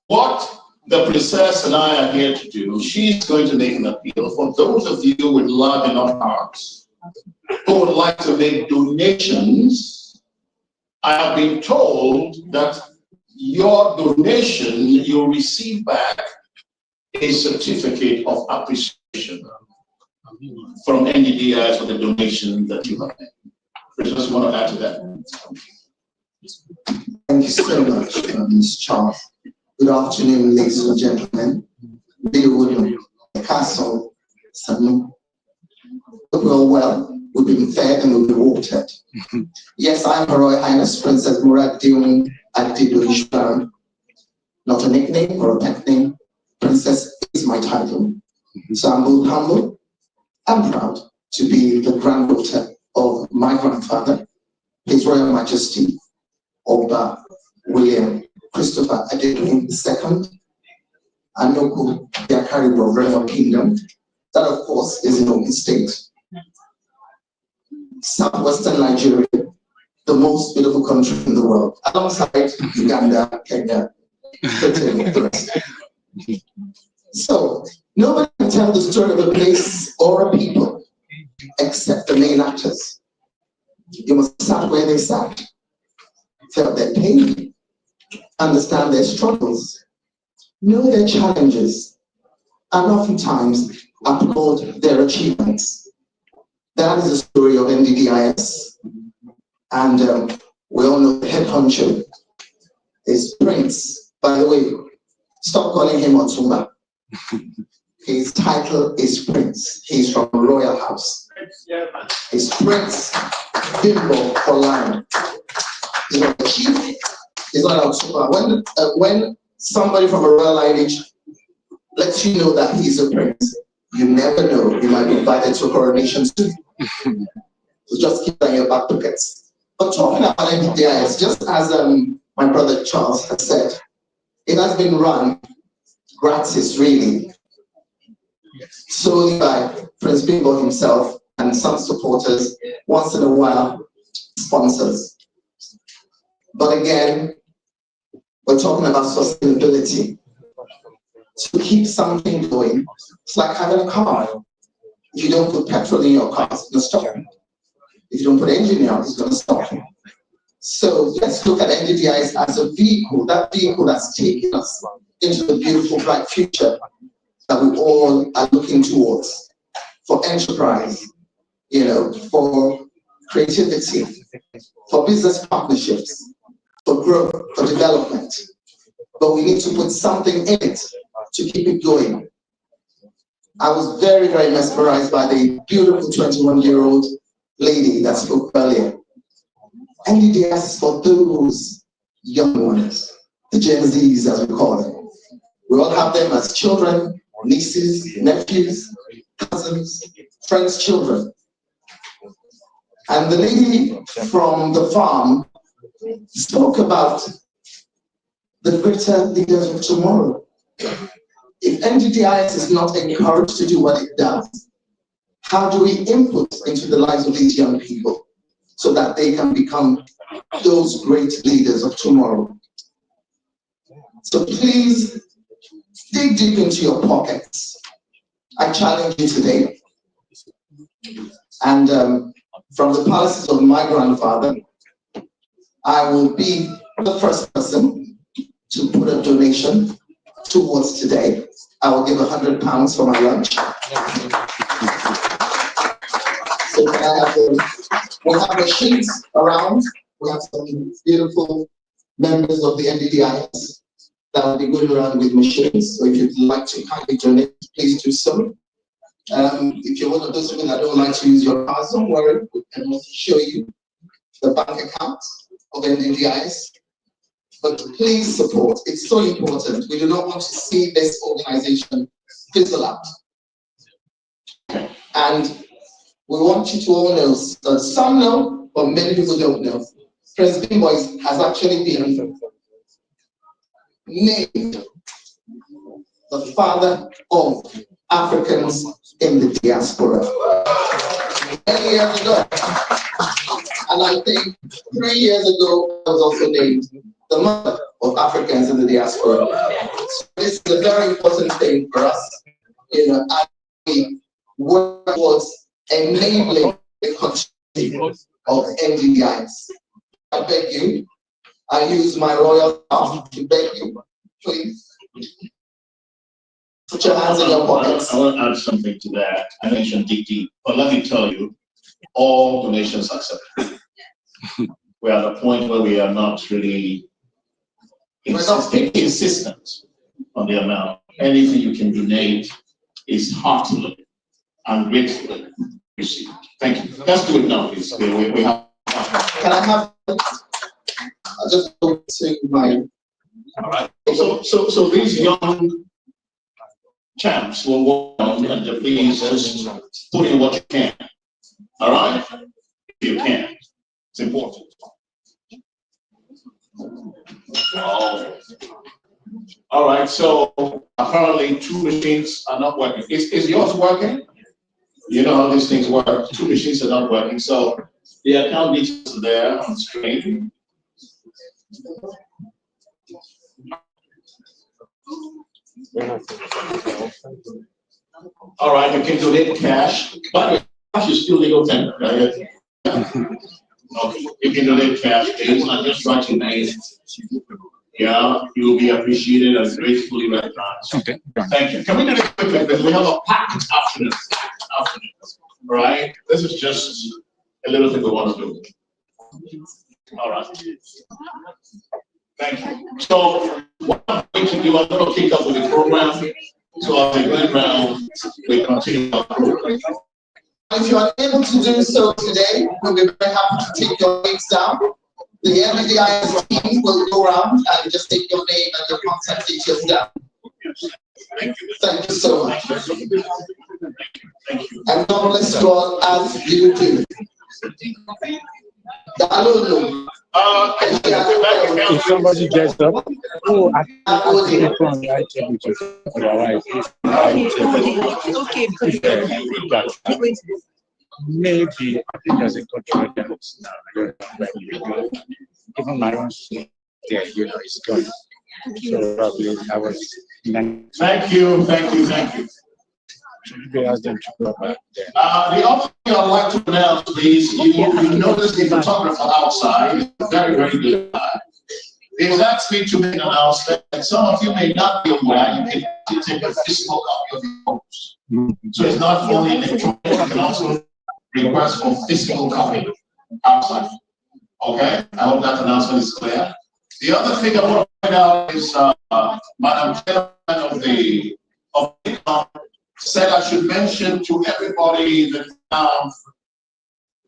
What the princess and I are here to do, she's going to make an appeal for those of you with large enough hearts who would like to make donations. I have been told that your donation, you'll receive back a certificate of appreciation from NDDIS for the donation that you have made. I just want to add to that. Thank you so much, Mr. Charles. Good afternoon, ladies and gentlemen. Castle, we're all well. We've been fed and we've been watered. Yes, I am Her Royal Highness Princess Muraddiun Adido. Not a nickname or a pet name. Princess is my title. So I'm both humble and proud to be the granddaughter of my grandfather, His Royal Majesty Oba William Christopher Adedoyin II, Anoku Diakari Brother Kingdom. That, of course, is in Ogun State. Southwestern Nigeria, the most beautiful country in the world, alongside Uganda, Kenya, the rest. So, nobody can tell the story of a place or a people except the main actors. You must start where they sat, felt their pain, understand their struggles, know their challenges, and oftentimes applaud their achievements. That is the story of NDDIS. And we all know the head honcho is Prince. By the way, stop calling him Otumba. His title is Prince. He's from a royal house. He's Prince Bimbo for Lion. He's not a chief. He's not Otumba. When somebody from a royal lineage lets you know that he's a prince, you never know. You might be invited to a coronation too. So just keep that in your back pockets. But talking about NDDIS, just as my brother Charles has said, it has been run gratis, really, solely by Prince Bimbo himself and some supporters, once in a while, sponsors. But again, we're talking about sustainability. To keep something going, it's like having a car. If you don't put petrol in your car, it's going to stop. If you don't put engine in it, it's going to stop. So let's look at NDDIS as a vehicle, that vehicle that's taking us into the beautiful, bright future that we all are looking towards, for enterprise, for creativity, for business partnerships, for growth, for development. But we need to put something in it to keep it going. I was very, very mesmerized by the beautiful 21-year-old lady that spoke earlier. NDDIS is for those young ones, the Gen Zs as we call them. We all have them as children, nieces, nephews, cousins, friends' children. And the lady from the farm spoke about the greater leaders of tomorrow. If NDDIS is not encouraged to do what it does, how do we input into the lives of these young people so that they can become those great leaders of tomorrow? So please dig deep into your pockets. I challenge you today. And from the palaces of my grandfather, I will be the first person to put a donation towards today. I will give £100 for my lunch. So we have machines around. We have some beautiful members of the NDDIS that will be going around with machines. So if you'd like to kindly donate, please do so. If you're one of those people that don't like to use your cards, don't worry. We can also show you the bank account of NDDIS. But please support. It's so important. We do not want to see this organization fizzle out. And we want you to all know, some know, but many people don't know. President Bimbo has actually been named the father of Africans in the diaspora. Many years ago, and I think 3 years ago, I was also named the mother of Africans in the diaspora. So this is a very important thing for us, as we work towards enabling the country of NDIs. I beg you, I use my royal staff to beg you, please. Put your hands in your pockets. I want to add something to that. I mentioned DD, but let me tell you, all donations are accepted. We're at a point where we are not really insistent on the amount. Anything you can donate is heartily and gratefully received. Thank you. Let's do it now, please. We have. Can I have? I'll just go to my. All right. So these young champs will walk on and please just put in what you can. All right? If you can. It's important. Oh. All right, so apparently 2 machines are not working. Is yours working? You know how these things work. 2 machines are not working. So the account details are there on screen. All right, you can donate cash. By the way, cash is still legal tender, right? Okay, you can donate cash, please. I just write your name. Yeah, you will be appreciated and gratefully recognized. Okay. Thank you. Can we do this quickly? Because we have a packed afternoon. All right. This is just a little thing we want to do. All right. Thank you. So what I'm going to do, I'm going to kick off with the program. So I'll be going around. We continue our program. If you are able to do so today, we'll be very happy to take your names down. The MDI team will go around and just take your name and your contact details down. Thank you so much. And God bless you all as you do. If somebody gets up, oh, I think it's from the item which is otherwise. Okay. Maybe I think there's a cultural difference now. I don't know. Even my own son there, it's gone. So probably I was. Thank you. Maybe ask them to go back there. The other thing I'd like to announce, please, you notice the photographer outside is very, very good. He's asked me to make an announcement. Some of you may not be aware, you can take a physical copy of your photos. So it's not only electronic, you can also request for physical copy outside. Okay, I hope that announcement is clear. The other thing I want to point out is Madam Chairman of the said I should mention to everybody that have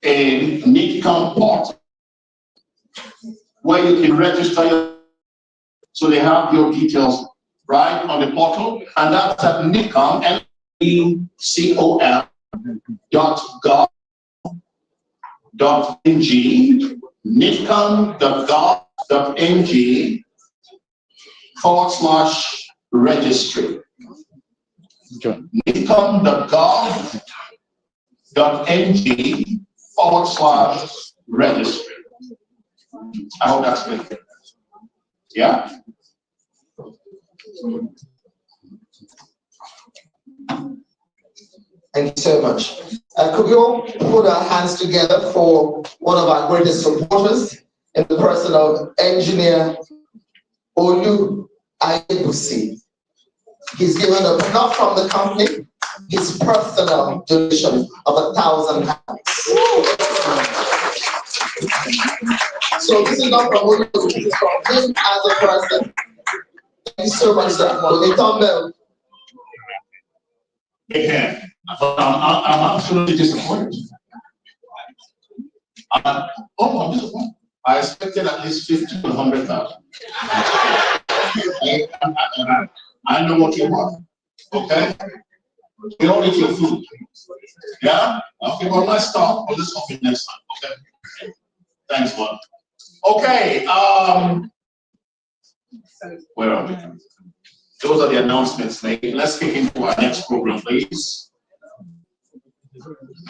a NICOM portal where you can register your, so they have your details right on the portal, and that's at NICOM, NICOM.gov.ng, NICOM.gov.ng/registry. NICOM.gov.ng/registry. I hope that's clear. Yeah? Thank you so much. Could we all put our hands together for one of our greatest supporters in the person of Engineer Olu Ayebusi. He's given up, not from the company, his personal donation of £1,000. So this is not from Olu, this is from him as a person. Thank you so much, sir. Again, I'm absolutely disappointed. I'm disappointed. I expected at least 50 to 100,000. I know what you want. Okay? You don't eat your food. Yeah? Okay, well, let's start. Well, let's stop it next time. Okay? Thanks, Bob. Okay. Where are we? Those are the announcements made. Let's kick into our next program, please.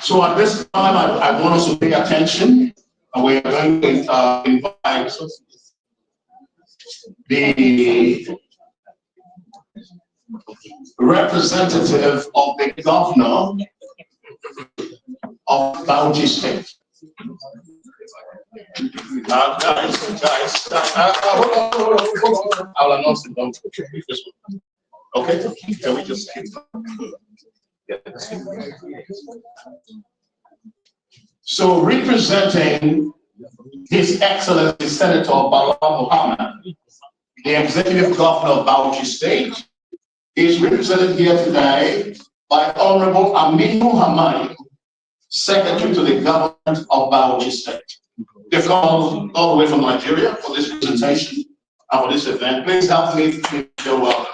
So at this time, I want us to pay attention. We are going to invite the representative of the governor of Bauchi State. Guys, I'll announce it. Don't this one. Okay, can we just keep? So, representing His Excellency Senator Bala Mohammed, the Executive Governor of Bauchi State, is represented here today by Honorable Aminu Hamani, Secretary to the Government of Bauchi State. They've come all the way from Nigeria for this presentation and for this event. Please help me to feel welcome.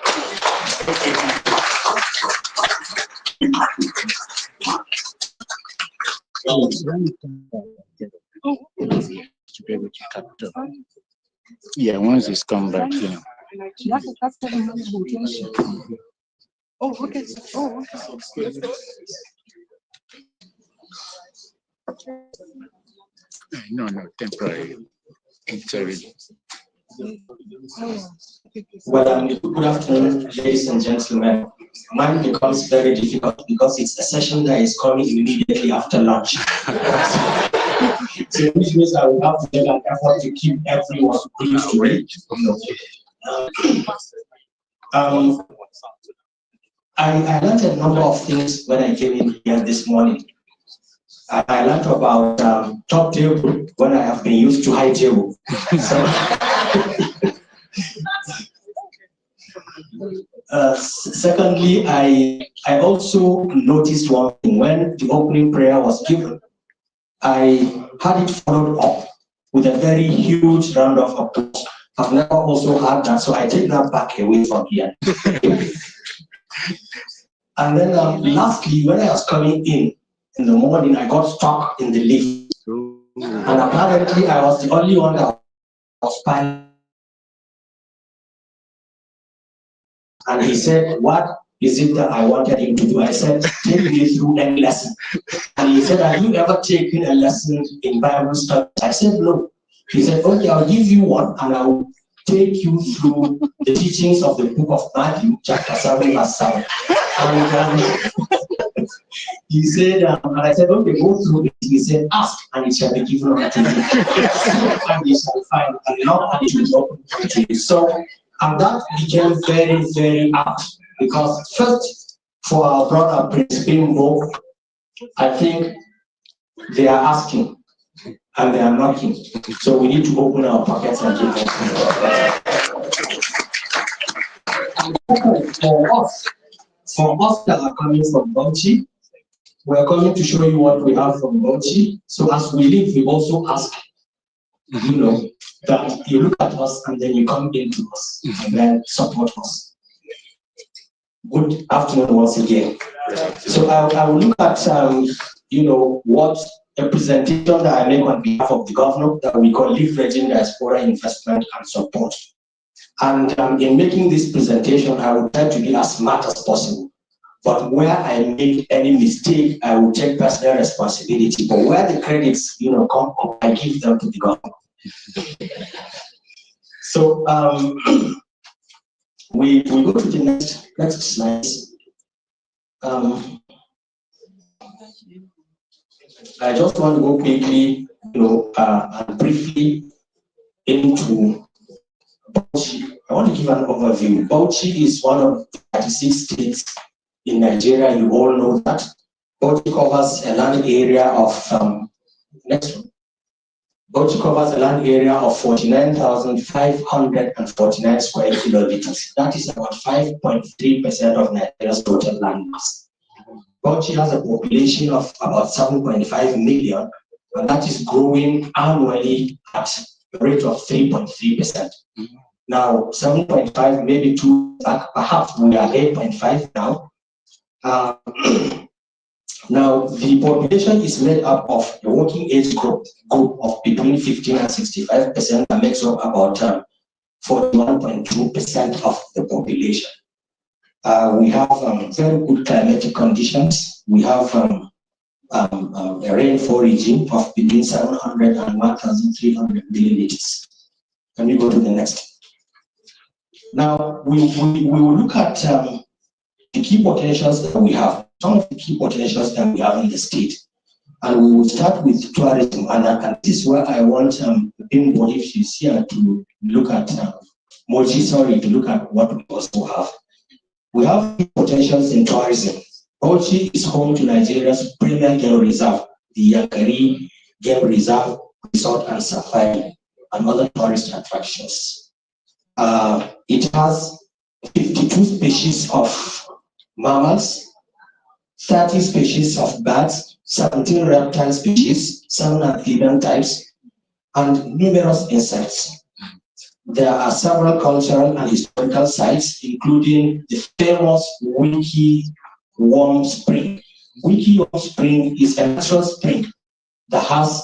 Yeah, once it's come back, you know. Oh, okay. Oh, okay. No, temporary. Interim. Well, good afternoon, ladies and gentlemen. Mine becomes very difficult because it's a session that is coming immediately after lunch. So which means I will have to make an effort to keep everyone pleased to read. I learned a number of things when I came in here this morning. I learned about top table when I have been used to high table. Secondly, I also noticed one thing. When the opening prayer was given, I had it followed up with a very huge round of applause. I've never also had that, so I take that back away from here. And then lastly, when I was coming in the morning, I got stuck in the lift. And apparently I was the only one that was piling. And he said, what is it that I wanted him to do? I said, take me through any lesson. And he said, have you ever taken a lesson in Bible study? I said, no. He said, okay, I'll give you one and I will take you through the teachings of the book of Matthew, chapter 7, verse 7. And he said, and I said, okay, go through it. He said, ask and it shall be given unto you. And you shall find, and knock and it will be opened to you. So, and that became very, very apt because first, for our brother Prince Bimbo, I think they are asking and they are knocking. So we need to open our pockets and give them. For us that are coming from Bauchi, we are coming to show you what we have from Bauchi. So as we leave, we also ask, you know, that you look at us and then you come into us and then support us. Good afternoon once again. So I will look at, you know, what a presentation that I make on behalf of the governor that we call leveraging diaspora investment and support. And in making this presentation, I will try to be as smart as possible. But where I make any mistake, I will take personal responsibility. But where the credits, you know, come up, I give them to the governor. So we go to the next slide. I just want to go quickly, you know, and briefly into Bauchi. I want to give an overview. Bauchi is one of 36 states in Nigeria. You all know that. Bauchi covers a land area of next one. Bauchi covers a land area of 49,549 square kilometers. That is about 5.3% of Nigeria's total land mass. Bauchi has a population of about 7.5 million, and that is growing annually at a rate of 3.3%. Now, 7.5, maybe 2 back, perhaps we are 8.5 now. Now, the population is made up of a working age group of between 15 and 65% that makes up about 41.2% of the population. We have very good climatic conditions. We have a rainfall regime of between 700 and 1,300 milliliters. Can you go to the next? Now, we will look at the key potentials that we have, some of the key potentials that we have in the state. And we will start with tourism, and this is where I want Bimbo, if she's here, to look at Moji, sorry, to look at what we also have. We have potentials in tourism. Moji is home to Nigeria's premier game reserve, the Yankari Game Reserve, Resort and Safari, and other tourist attractions. It has 52 species of mammals, 30 species of birds, 17 reptile species, 7 amphibian types, and numerous insects. There are several cultural and historical sites, including the famous Wiki Warm Spring. Wiki Warm Spring is a natural spring that has,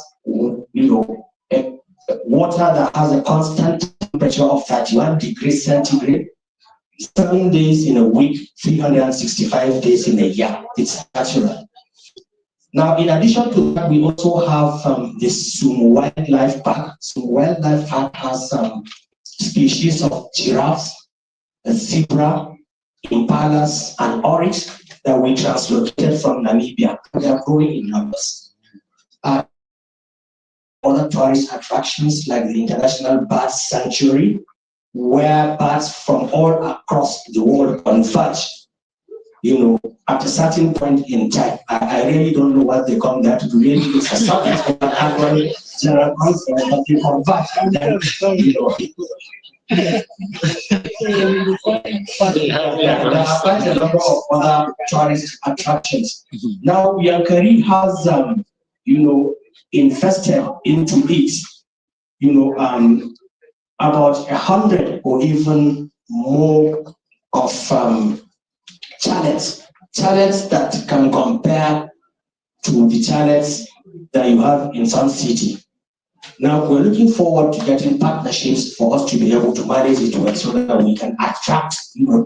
water that has a constant temperature of 31 degrees centigrade, 7 days in a week, 365 days in a year. It's natural. Now, in addition to that, we also have the Sumu Wildlife Park. Sumu Wildlife Park has species of giraffes, zebra, impalas, and oryx that we translocated from Namibia. They are growing in numbers. Other tourist attractions like the International Bird Sanctuary, where birds from all across the world converge, at a certain point in time. I really don't know what they come there to do. Really, it's a subject of an annual general conference, but they converge. And then, there are quite a number of other tourist attractions. Now, Yankari has, invested into it, about 100 or even more of chalets that can compare to the chalets that you have in Sun City. Now, we're looking forward to getting partnerships for us to be able to manage it well so that we can attract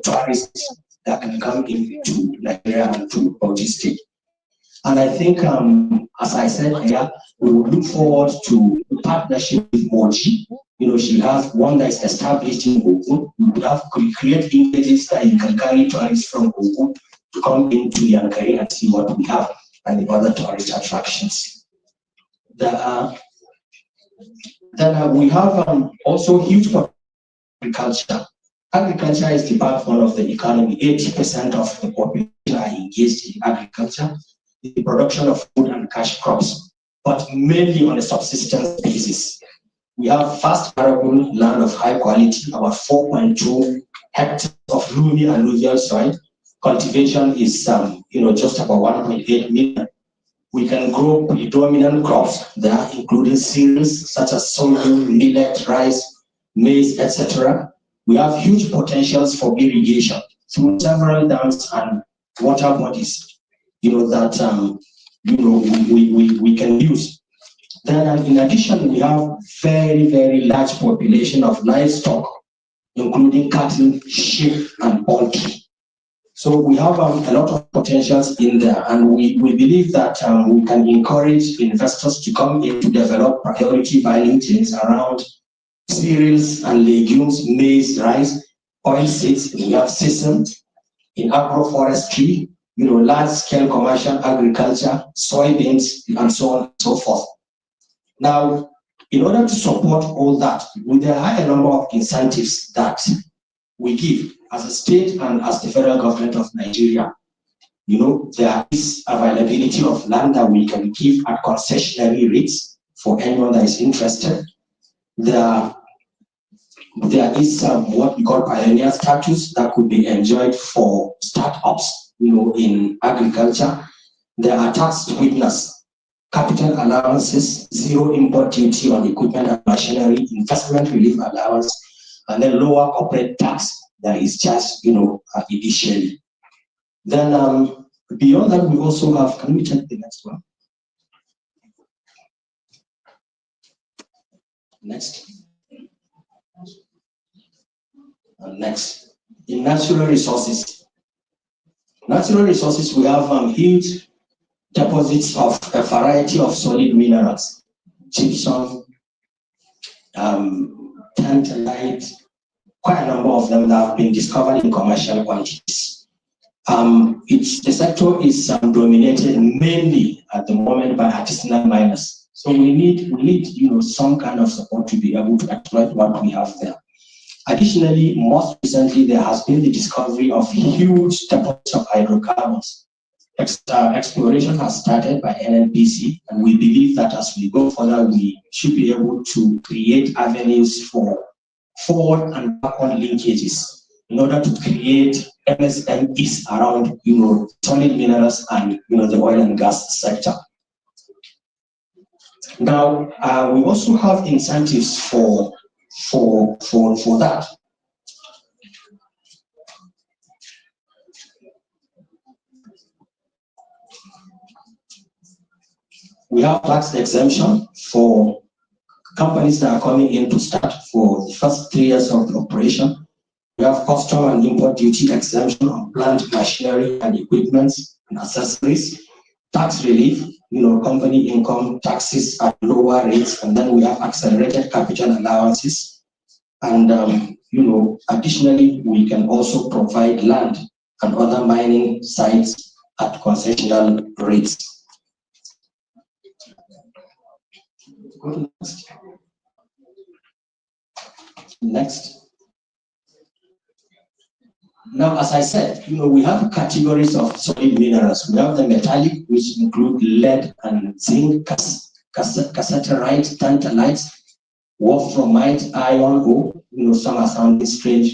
tourists that can come into Nigeria and to Bauchi State. And I think, as I said earlier, we would look forward to a partnership with Moji. She has one that is established in Ogun. We would have to create linkages that you can carry tourists from Ogun to come into Yankari and see what we have and the other tourist attractions. Then we have also huge agriculture. Agriculture is the backbone of the economy. 80% of the population are engaged in agriculture, the production of food and cash crops, but mainly on a subsistence basis. We have vast arable land of high quality, about 4.2 hectares of loamy alluvial soil. Cultivation is, just about 1.8 million. We can grow predominant crops there, including cereals such as sorghum, millet, rice, maize, etc. We have huge potentials for irrigation through several dams and water bodies, that we can use. Then, in addition, we have very, very large population of livestock, including cattle, sheep, and poultry. So we have a lot of potentials in there, and we believe that we can encourage investors to come in to develop priority value chains around cereals and legumes, maize, rice, oilseeds. We have sesame in agroforestry, large-scale commercial agriculture, soybeans, and so on and so forth. Now, in order to support all that, there are a number of incentives that we give as a state and as the federal government of Nigeria. There is availability of land that we can give at concessionary rates for anyone that is interested. There is what we call pioneer status that could be enjoyed for startups, in agriculture. There are tax sweeteners, capital allowances, zero import duty on equipment and machinery, investment relief allowance, and then lower corporate tax that is charged, initially. Then beyond that, we also have, can we check the next one? Next. Next. In natural resources. Natural resources, we have huge deposits of a variety of solid minerals, gypsum, tantalite, quite a number of them that have been discovered in commercial quantities. The sector is dominated mainly at the moment by artisanal miners. So we need some kind of support to be able to exploit what we have there. Additionally, most recently, there has been the discovery of huge deposits of hydrocarbons. Exploration has started by NNPC, and we believe that as we go further, we should be able to create avenues for forward and backward linkages in order to create MSMEs around, solid minerals and, the oil and gas sector. Now, we also have incentives for that. We have tax exemption for companies that are coming in to start for the first 3 years of the operation. We have custom and import duty exemption on plant machinery and equipment and accessories. Tax relief, company income taxes at lower rates, and then we have accelerated capital allowances. And, additionally, we can also provide land and other mining sites at concessional rates. Go to next. Next. Now, as I said, we have categories of solid minerals. We have the metallic, which include lead and zinc, cassiterite, tantalite, wolframite, iron ore. Some are sounding strange,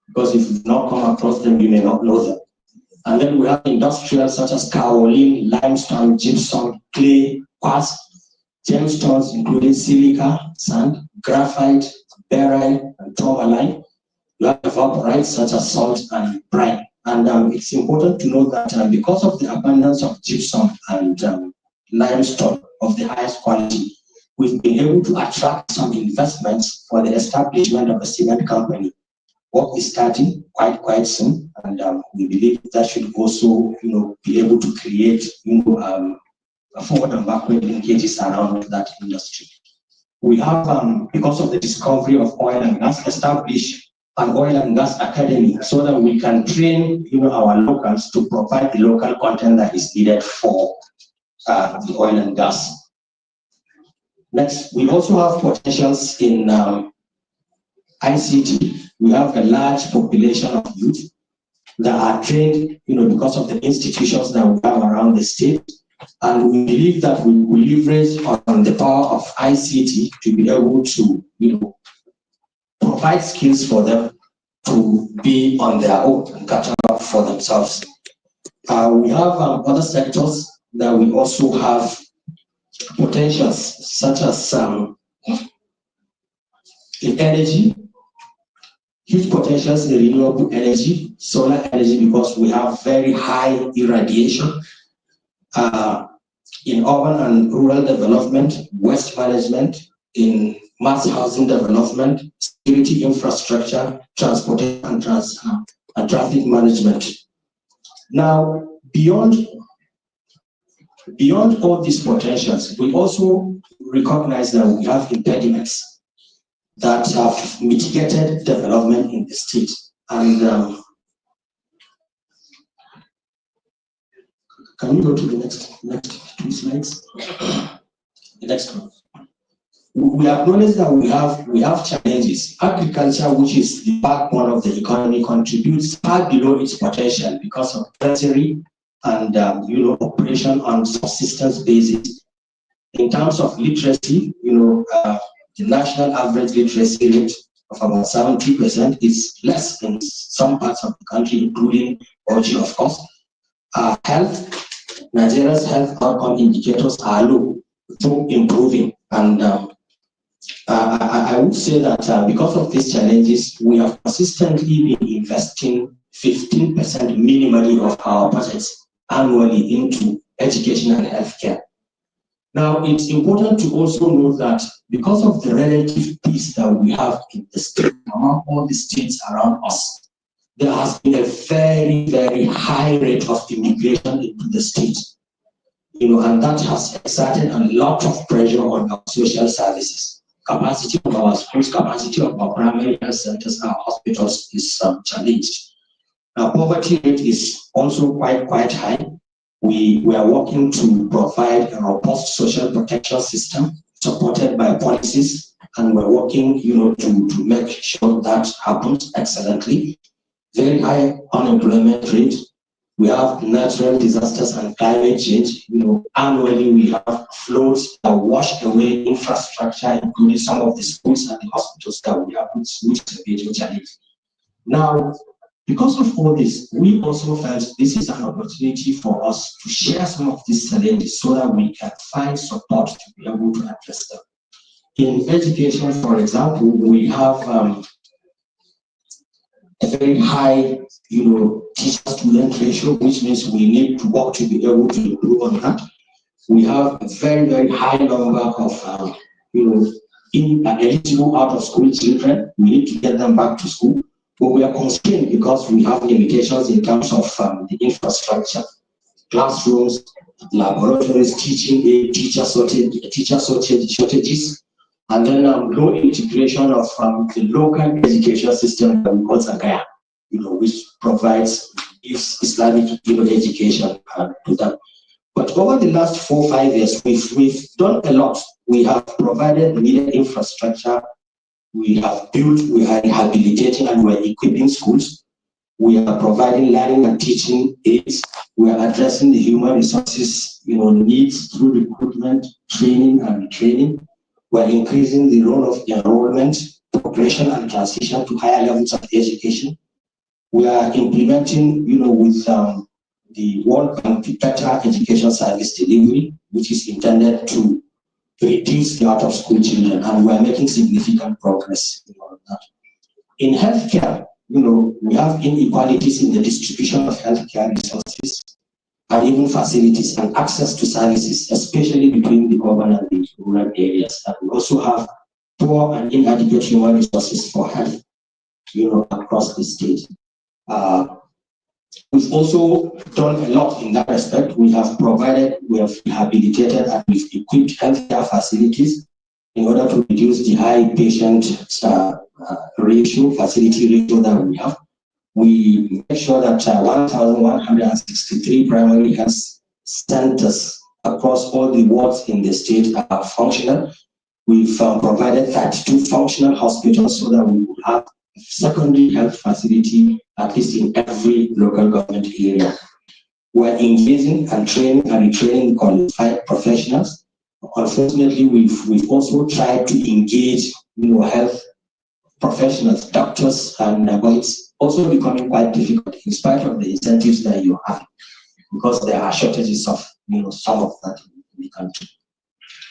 because if you've not come across them, you may not know them. And then we have industrial such as kaolin, limestone, gypsum, clay, quartz, gemstones including silica, sand, graphite, beryl, and tourmaline. You have evaporites such as salt and brine. And it's important to note that because of the abundance of gypsum and limestone of the highest quality, we've been able to attract some investments for the establishment of a cement company. Work is starting quite soon, and we believe that should also, be able to create, forward and backward linkages around that industry. We have, because of the discovery of oil and gas, established an oil and gas academy so that we can train, our locals to provide the local content that is needed for the oil and gas. Next, we also have potentials in ICT. We have a large population of youth that are trained, because of the institutions that we have around the state. And we believe that we will leverage on the power of ICT to be able to, provide skills for them to be on their own and catch up for themselves. We have other sectors that we also have potentials, such as in energy, huge potentials in renewable energy, solar energy, because we have very high irradiation. In urban and rural development, waste management, in mass housing development, security infrastructure, transportation, and traffic management. Now, beyond all these potentials, we also recognize that we have impediments that have mitigated development in the state. And can we go to the next 2 slides? The next one. We acknowledge that we have challenges. Agriculture, which is the backbone of the economy, contributes far below its potential because of treasury and operation on subsistence basis. In terms of literacy, the national average literacy rate of about 70% is less in some parts of the country, including Oji, of course. Health, Nigeria's health outcome indicators are low, though improving. And I would say that because of these challenges, we have consistently been investing 15% minimally of our budgets annually into education and healthcare. Now, it's important to also note that because of the relative peace that we have in the state, among all the states around us, there has been a very, very high rate of immigration into the state. And that has exerted a lot of pressure on our social services. Capacity of our schools, capacity of our primary health centers, our hospitals is challenged. Now, poverty rate is also quite high. We are working to provide a robust social protection system supported by policies, and we're working, to make sure that happens excellently. Very high unemployment rate. We have natural disasters and climate change. Annually we have floods that wash away infrastructure, including some of the schools and the hospitals that we have, which is a major challenge. Now, because of all this, we also felt this is an opportunity for us to share some of these challenges so that we can find support to be able to address them. In education, for example, we have a very high, teacher-student ratio, which means we need to work to be able to improve on that. We have a very, very high number of, eligible out-of-school children. We need to get them back to school. But we are constrained because we have limitations in terms of the infrastructure, classrooms, laboratories, teaching aid, teacher shortages, and then low integration of the local education system that we call Zagaya, which provides Islamic education to them. But over the last 4 or 5 years, we've done a lot. We have provided the needed infrastructure. We have built, we are rehabilitating, and we are equipping schools. We are providing learning and teaching aids. We are addressing the human resources, needs through recruitment, training, and retraining. We are increasing the role of enrollment, progression, and transition to higher levels of education. We are implementing, with the World Bank, the better education service delivery, which is intended to reduce the out-of-school children, and we are making significant progress on that. In healthcare, we have inequalities in the distribution of healthcare resources and even facilities and access to services, especially between the urban and the rural areas. And we also have poor and inadequate human resources for health, across the state. We've also done a lot in that respect. We have rehabilitated and we've equipped healthcare facilities in order to reduce the high patient facility ratio that we have. We make sure that 1,163 primary health centers across all the wards in the state are functional. We've provided 32 functional hospitals so that we will have secondary health facility at least in every local government area. We're engaging and training and retraining qualified professionals. Unfortunately, we've also tried to engage health professionals, doctors, and it's also becoming quite difficult in spite of the incentives that you have, because there are shortages of some of that in the country.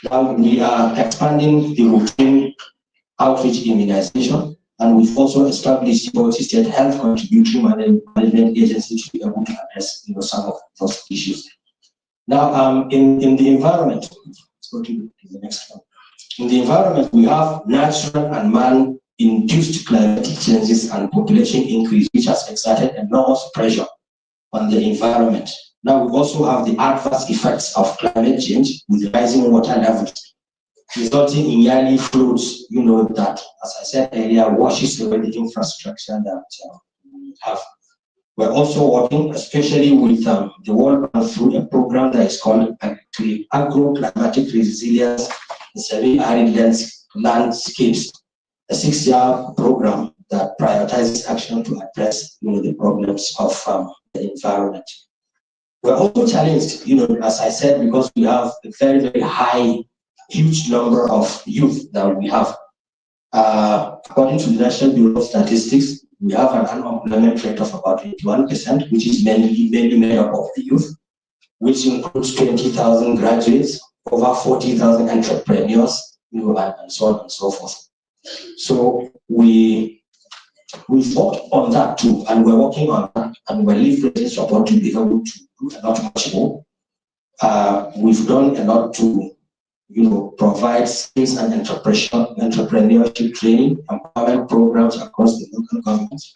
Now we are expanding the routine outreach immunization, and we've also established the state health contributory management agency to be able to address some of those issues. Now, in the environment, let's go to the next one. In the environment, we have natural and man-induced climatic changes and population increase, which has exerted enormous pressure on the environment. Now, we also have the adverse effects of climate change with rising water levels, resulting in yearly floods, that, as I said earlier, washes away the infrastructure that we have. We're also working, especially with the World Bank, through a program that is called Agro-Climatic Resilience in Semi-Arid Landscapes, a 6-year program that prioritizes action to address the problems of the environment. We're also challenged, as I said, because we have a very, very huge number of youth that we have. According to the National Bureau of Statistics, we have an unemployment rate of about 81%, which is mainly made up of the youth, which includes 20,000 graduates, over 40,000 entrepreneurs, and so on and so forth. So we've worked on that too, and we're working on that, and we're leveraging support to be able to do a lot much more. We've done a lot to provide skills and entrepreneurship training, empowerment programs across the local governments.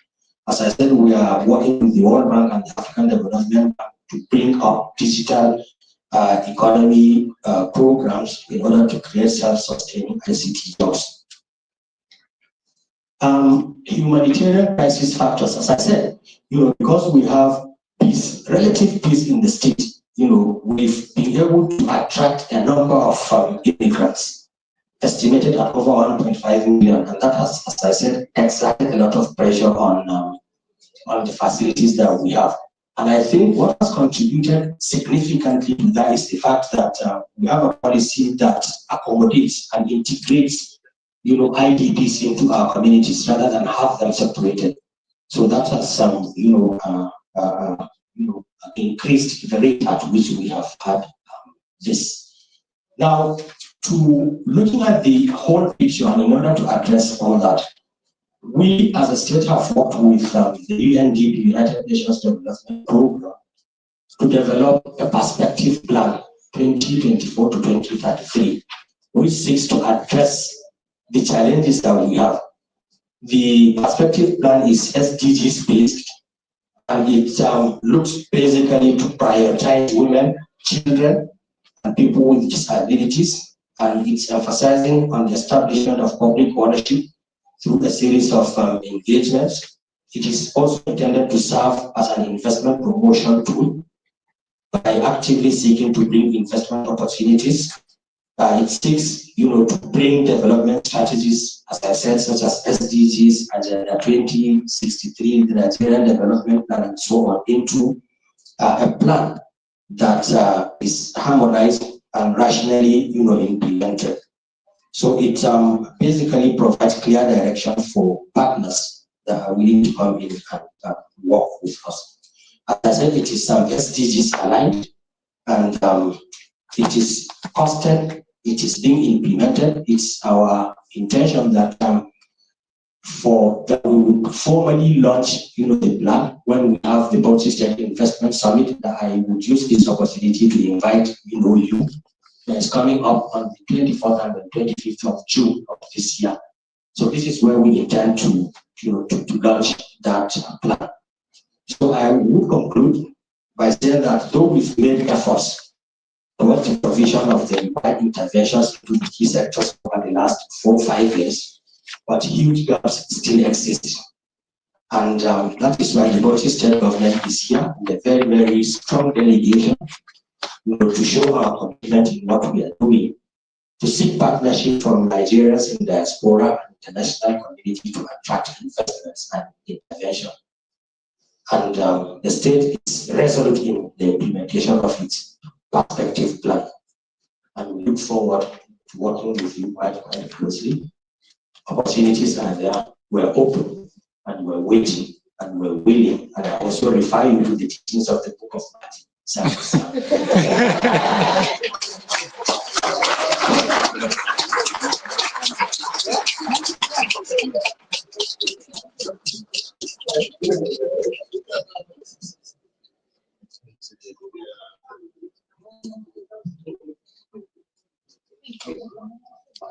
As I said, we are working with the World Bank and the African Development Bank to bring up digital economy programs in order to create self-sustaining ICT jobs. Humanitarian crisis factors, as I said, because we have peace, relative peace in the state, we've been able to attract a number of immigrants, estimated at over 1.5 million, and that has, as I said, exerted a lot of pressure on the facilities that we have. And I think what has contributed significantly to that is the fact that we have a policy that accommodates and integrates, IDPs into our communities rather than have them separated. So that has, increased the rate at which we have had this. Now, to looking at the whole picture, and in order to address all that, we as a state have worked with the UNDP, United Nations Development Program, to develop a perspective plan 2024 to 2033, which seeks to address the challenges that we have. The perspective plan is SDGs based, and it looks basically to prioritize women, children, and people with disabilities, and it's emphasizing on the establishment of public ownership through a series of engagements. It is also intended to serve as an investment promotion tool by actively seeking to bring investment opportunities. It seeks, to bring development strategies, as I said, such as SDGs, Agenda 2063, the Nigerian Development Plan, and so on, into a plan that is harmonized and rationally, implemented. So it basically provides clear direction for partners that are willing to come in and work with us. As I said, it is SDGs aligned, and it is costed. It is being implemented. It's our intention that we would formally launch, the plan when we have the Multi-State Investment Summit. That I would use this opportunity to invite, you. It's coming up on the 24th and the 25th of June of this year. So this is where we intend to launch that plan. So I would conclude by saying that though we've made efforts towards the provision of the required interventions into the key sectors over the last 4 or 5 years, but huge gaps still exist. And that is why the multi-state government is here with a very, very strong delegation, to show our commitment in what we are doing, to seek partnership from Nigerians in diaspora and international community to attract investments and intervention. And the state is resolute in the implementation of its perspective plan. And we look forward to working with you quite closely. Opportunities are there. We're open and we're waiting and we're willing. And I also refer you to the teachings of the Book of Matthew. That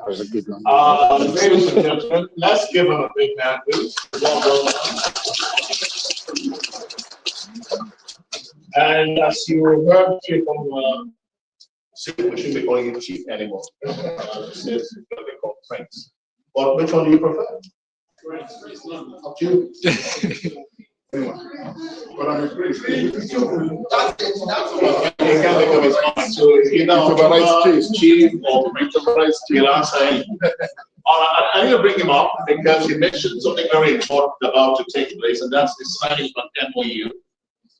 was a good one. Ladies and gentlemen, let's give them a big hand, please. And as you heard from we shouldn't be calling it chief anymore. Since it's going to be called Prince. But which one do you prefer? Up to you. But I'm a Prince. So either chief or Prince. We'll answer him. I need to bring him up because he mentioned something very important about to take place, and that's the signing of an MOU.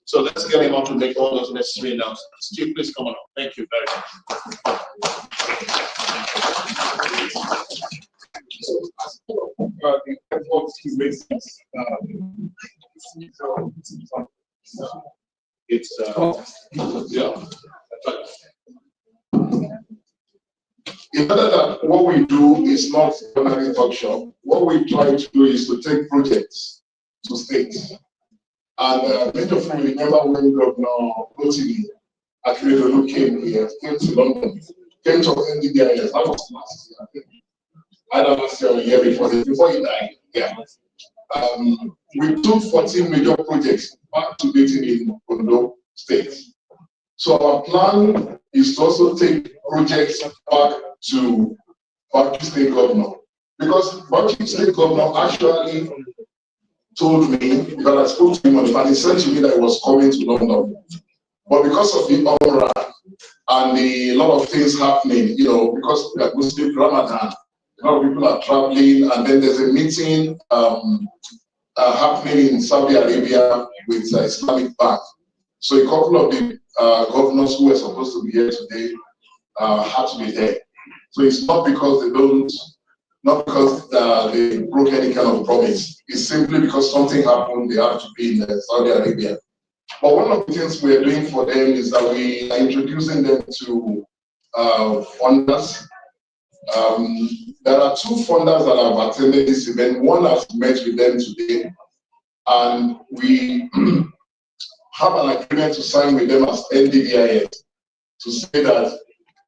So let's get him up to make all those necessary announcements. Chief, please come on up. Thank you very much. In other than what we do is not ordinary workshop, what we try to do is to take projects to states. And many of you remember when Governor Rotimi Akeredolu came here, came to London, came to NDDIS, that was last year. I don't know, a year before he died. Yeah. We took 14 major projects back to dating in Ondo State. So our plan is to also take projects back to state governor Because Bauchi State Governor actually told me, because I spoke to him on the phone, he said to me that he was coming to London. But because of the Umrah and a lot of things happening, you know, because we are Muslim Ramadan, a lot of people are traveling, and then there's a meeting happening in Saudi Arabia with Islamic Bank. So a couple of the governors who were supposed to be here today had to be there. So it's not because they don't, not because they broke any kind of promise. It's simply because something happened, they have to be in Saudi Arabia. But one of the things we are doing for them is that we are introducing them to funders. There are two funders that have attended this event. One has met with them today, and we have an agreement to sign with them as NDDIS to say that,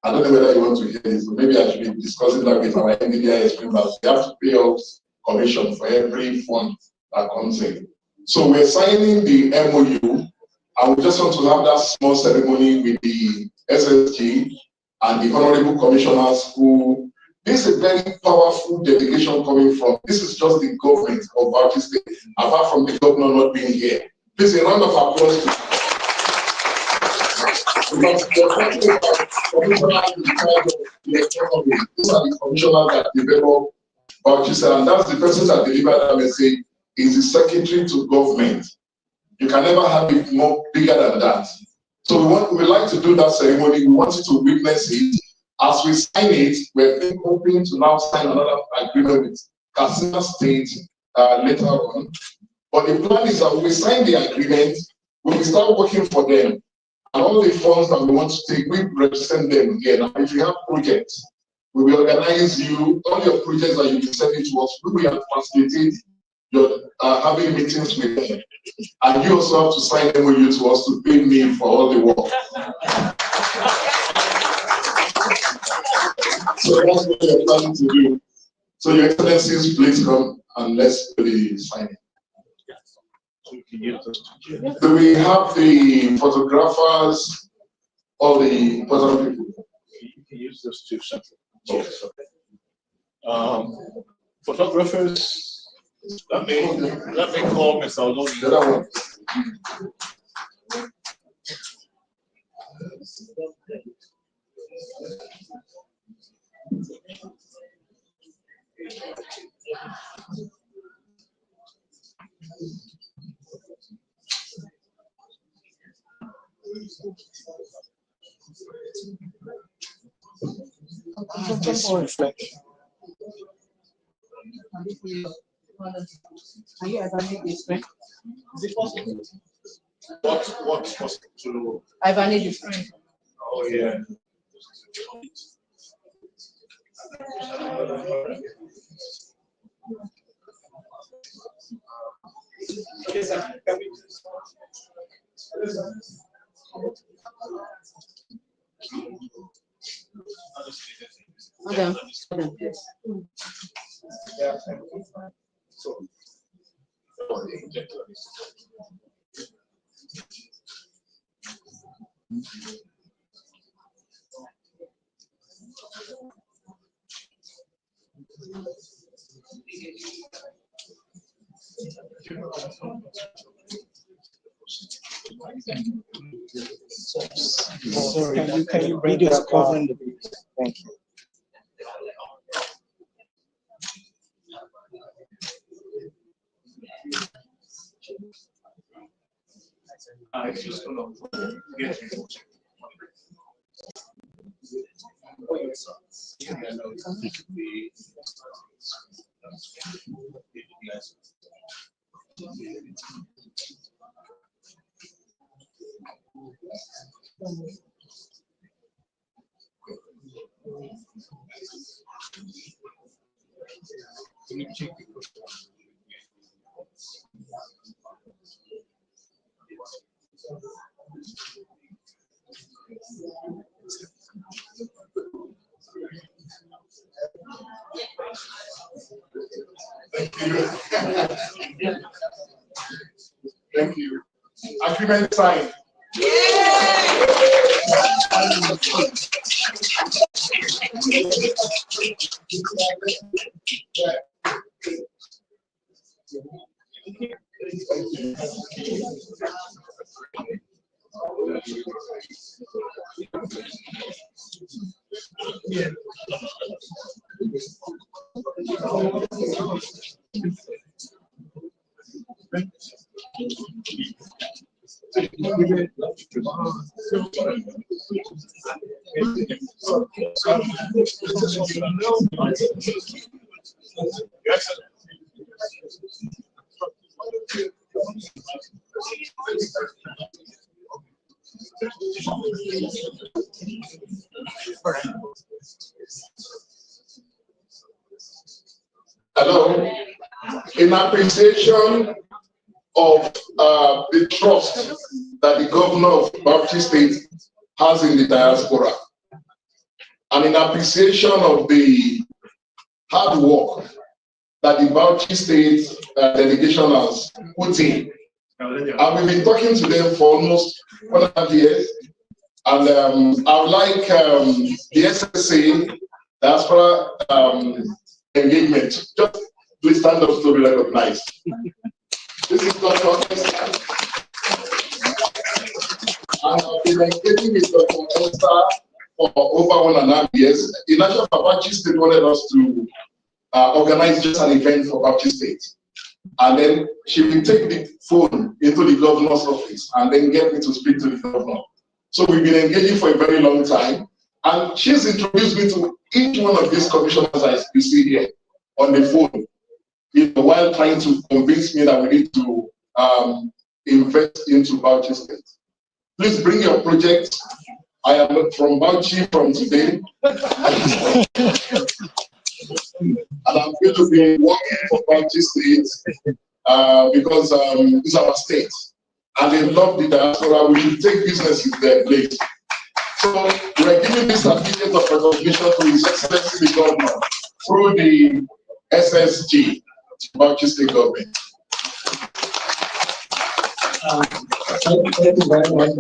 I don't know whether you want to hear this, but maybe I should be discussing that with our NDDIS members. They have to pay us commission for every fund that comes in. So we're signing the MOU, and we just want to have that small ceremony with the SSG and the honorable commissioners who, this is a very powerful delegation coming from, this is just the government of Bauchi State, apart from the governor not being here. Please, a round of applause to because they're talking about commissioners in charge of the economy. These are the commissioners that develop Bauchi State, and that's the person that delivered that message, is the secretary to government. You can never have it more bigger than that. So we like to do that ceremony. We want you to witness it. As we sign it, we're hoping to now sign another agreement with Katsina State later on. But the plan is that when we sign the agreement, we will start working for them. And all the funds that we want to take, we represent them here. Now, if you have projects, we will organize you, all your projects that you will send it to us, we will facilitate your having meetings with them. And you also have to sign MOU to us to pay me for all the work. So that's what we're planning to do. So your excellencies, please come and let's do the signing. Do we have the photographers, all the important people? You can use those two separate. Yes. Photographers, let me call Mr. Oloni. The other one. This reflection. Are you ever this friend? Is it possible? What's possible to? I've need this friend. Oh yeah. Okay. Sorry, can you read it covering the page? Thank you. It's just gonna get you. Thank you. Thank you. Agreement signed. Hello. In appreciation of the trust that the governor of Bauchi State has in the diaspora, and in appreciation of the hard work that the Bauchi State delegation has put in, and we've been talking to them for almost 1.5 years, and I would like the SSA Diaspora engagement, just please stand up to be recognized. This is Dr. Esther. And I've been engaging with Dr. Esther for over 1.5 years. In actual fact, Bauchi State wanted us to organize just an event for Bauchi State. And then she will take the phone into the governor's office and then get me to speak to the governor. So we've been engaging for a very long time. And she's introduced me to each one of these commissioners as you see here on the phone, while trying to convince me that we need to invest into Bauchi State. Please bring your project. I am from Bauchi from today. And I'm going to be working for Bauchi State because it's our state. And they love the diaspora. We should take business in their place. So we're giving this certificate of recognition to His Excellency the Governor through the SSG, Bauchi State Government. Thank you very much.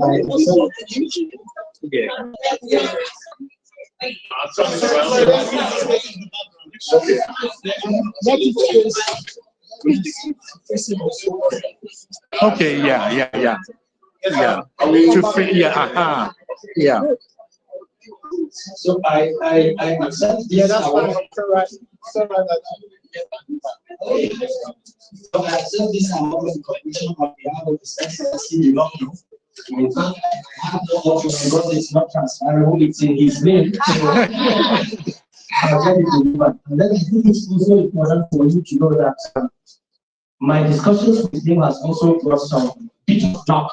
Okay, yeah. Yeah. So I accept this award. So I accept this award in recognition on behalf of the SSC Governor. In fact, I have no option because it's not transferable, it's in his name. And then I think it's also important for you to know that my discussions with him has also brought some bit of talk.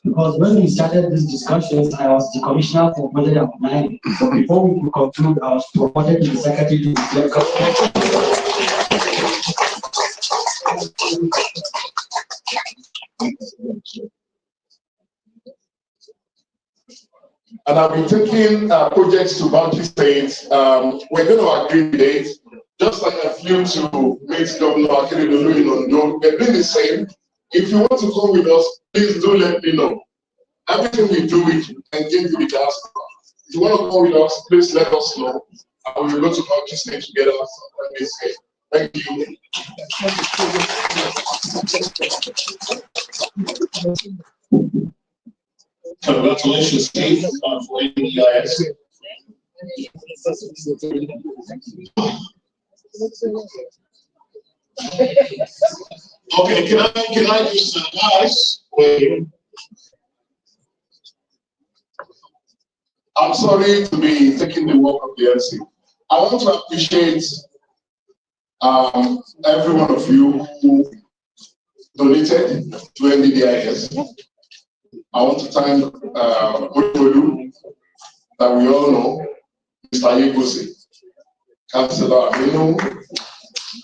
Because when we started these discussions, I was the commissioner for budget and planning. So before we could conclude, I was promoted to the secretary to the state government. And I've been taking projects to Bauchi State. We're going to agree date. Just like I flew to meet Governor Akeredolu in Ondo, we're doing the same. If you want to come with us, please do let me know. Everything we do, we engage with the diaspora. If you want to come with us, please let us know. And we will go to Bauchi State together on this day. Thank you. Congratulations, Steve, for EIS. Okay, can I just advise? I'm sorry to be taking the work of the MC. I want to appreciate every one of you who donated to NDDIS. I want to thank Olu, that we all know, Mr. Yegosi, Councillor Aminu,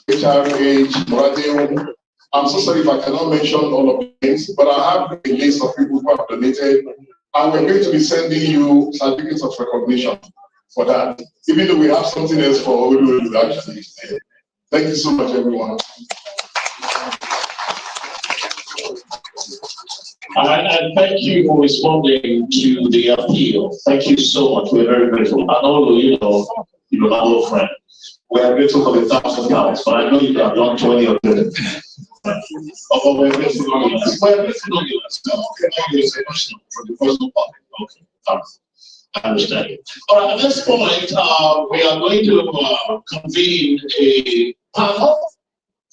HRH, Moradeo. I'm so sorry if I cannot mention all of the names, but I have a list of people who have donated, and we're going to be sending you certificates of recognition for that, even though we have something else for Olu actually. Thank you so much, everyone. And thank you for responding to the appeal. Thank you so much. We're very grateful. And although you're my old friend, we are grateful for the £1,000, but I know you have done 20 of them. Oh, we're grateful on you. We're grateful on you. Okay, from the personal public. Okay, all right. I understand. All right, at this point, we are going to convene a panel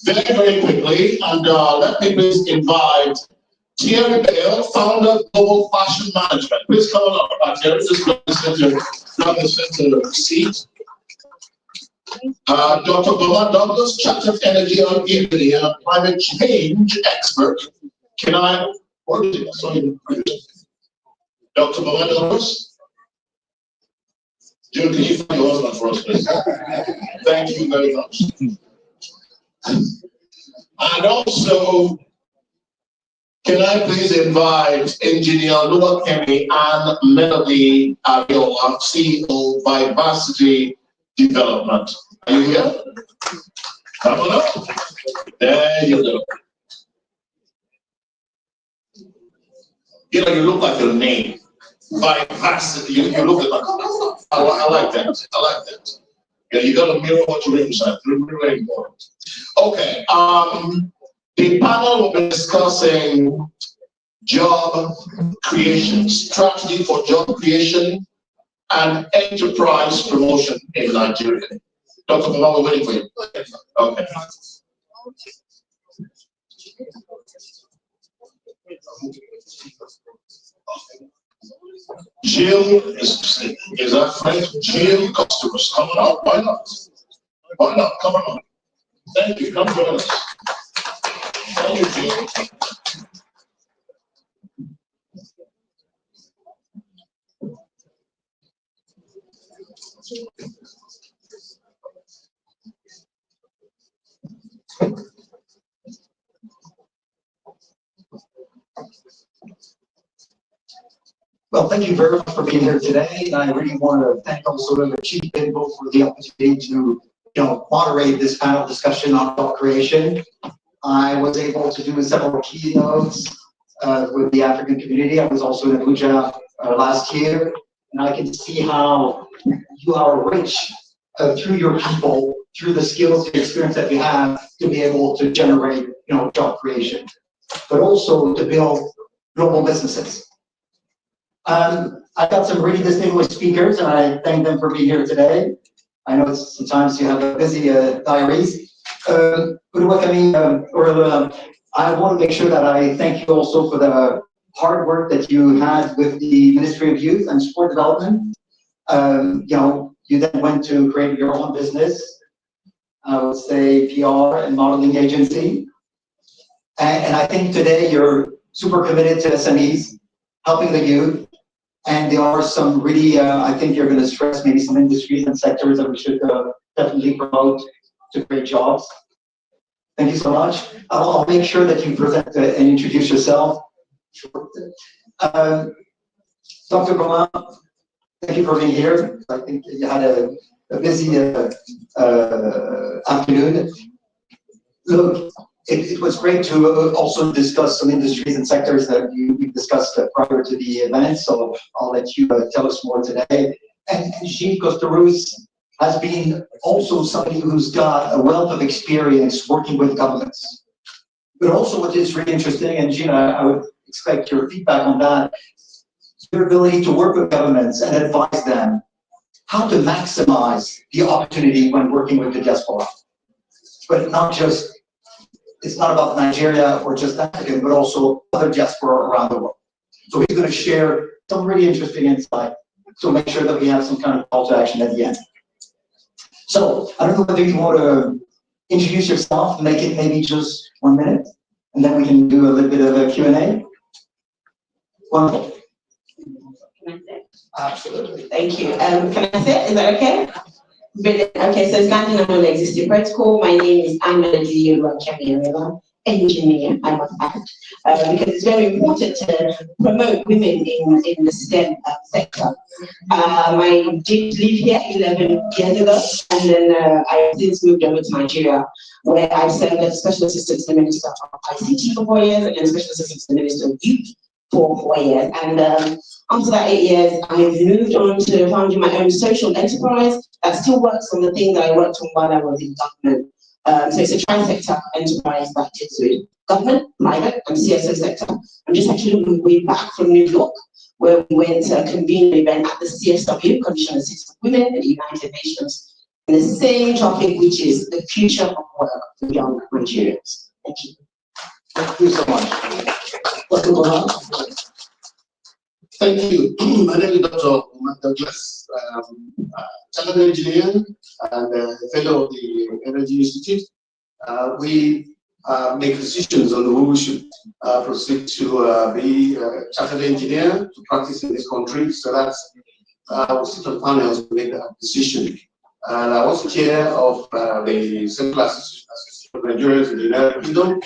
very, very quickly. And let me please invite Thierry Bale, founder of Global Fashion Management. Please come on up, Thierry. Just grab the center seat. Dr. Boma Douglas, Chartered Energy and climate change expert. Can I? What is it? Sorry. Dr. Boma Douglas? June, can you find your husband for us, please? Thank you very much. And also, can I please invite Engineer Luakemi and Melody Abiola, CEO Vivacity Development. Are you here? Come on up. There you go. You know, you look like your name. Vivacity. You look like. I like that. I like that. Yeah, you got to mirror what you're inside. Very important. Okay. The panel will be discussing job creation, strategy for job creation, and enterprise promotion in Nigeria. Dr. Baba, we're waiting for you. Okay. Jill, is that French? Jill customers, come on up. Why not? Why not? Come on up. Thank you. Come join us. Thank you, Jill. Well, thank you very much for being here today. And I really want to thank also the Chief Bimbo for the opportunity to moderate this panel discussion on job creation. I was able to do several keynotes with the African community. I was also in Abuja last year, and I can see how you are rich through your people, through the skills and experience that you have to be able to generate job creation, but also to build global businesses. I got some really distinguished speakers, and I thank them for being here today. I know sometimes you have busy diaries. I want to make sure that I thank you also for the hard work that you had with the Ministry of Youth and Sport Development. You then went to create your own business, I would say PR and modeling agency. And I think today you're super committed to SMEs, helping the youth. And there are some really, I think you're going to stress maybe some industries and sectors that we should definitely promote to create jobs. Thank you so much. I'll make sure that you present and introduce yourself. Dr. Roman, thank you for being here. I think you had a busy afternoon. Look, it was great to also discuss some industries and sectors that we discussed prior to the event, so I'll let you tell us more today. And Gilles Costarus has been also somebody who's got a wealth of experience working with governments. But also what is really interesting, and Gina, I would expect your feedback on that, your ability to work with governments and advise them how to maximize the opportunity when working with the diaspora. But not just, it's not about Nigeria or just African, but also other diaspora around the world. So he's going to share some really interesting insight. So make sure that we have some kind of call to action at the end. So I don't know whether you want to introduce yourself, make it maybe just 1 minute, and then we can do a little bit of a Q&A. Wonderful. Can I say? Absolutely. Thank you. Can I say? Is that okay? Brilliant. Okay, so standing on the existing protocol, my name is Melody Luakemi, engineer, I must add, because it's very important to promote women in the STEM sector. I did live here 11 years ago, and then I since moved over to Nigeria, where I served as Special Assistant to the Minister of ICT for 4 years, and then Special Assistant to the Minister of Youth for 4 years. And after that 8 years, I've moved on to founding my own social enterprise that still works on the things that I worked on while I was in government. So it's a tri-sector enterprise that deals with government, private, and CSO sector. I'm just actually looking way back from New York, where we went to convene an event at the CSW, Commission on Citizen Women at the United Nations, in the same topic, which is the future of work for young Nigerians. Thank you. Thank you so much. Dr. Mohan. Thank you. My name is Dr. Omar Douglas, chartered engineer and fellow of the Energy Institute. We make decisions on who should proceed to be a chartered engineer to practice in this country. So that's we sit on panels to make that decision. And I was chair of the Central Association of Nigerians in the United Kingdom.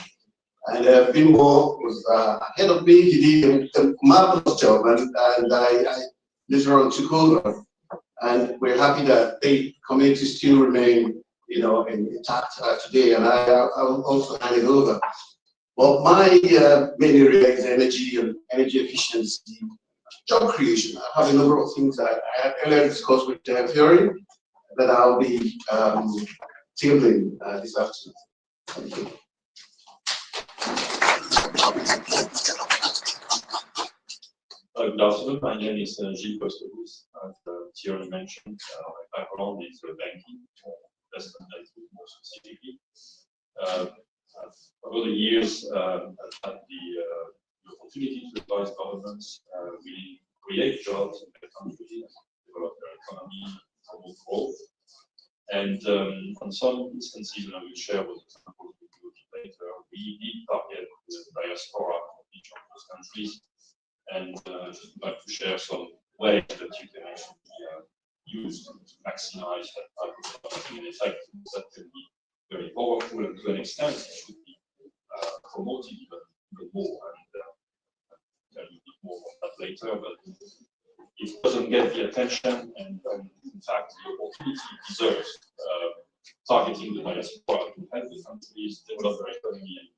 And Bimbo was ahead of me. He did a marvelous job, and I later on took over. And we're happy that the community still remain, intact today. And I'll also hand it over. Well, my main area is energy and energy efficiency, job creation. I have a number of things that I had earlier discussed with Theory that I'll be tabling this afternoon. Thank you. Good afternoon. My name is Gilles Costobus. As Thierry mentioned, my background is banking, investment banking more specifically. Over the years, I've had the opportunity to advise governments really create jobs in their country, develop their economy, promote growth. And on some instances, and I will share those examples with you later, we did target the diaspora of each of those countries. And just like to share some ways that you can actually use to maximize that type of economy and effect. That can be very powerful, and to an extent it should be promoted even more. And tell you a bit more about that later, but it doesn't get the attention, and in fact the opportunity deserves targeting the diaspora to help the countries develop their economy and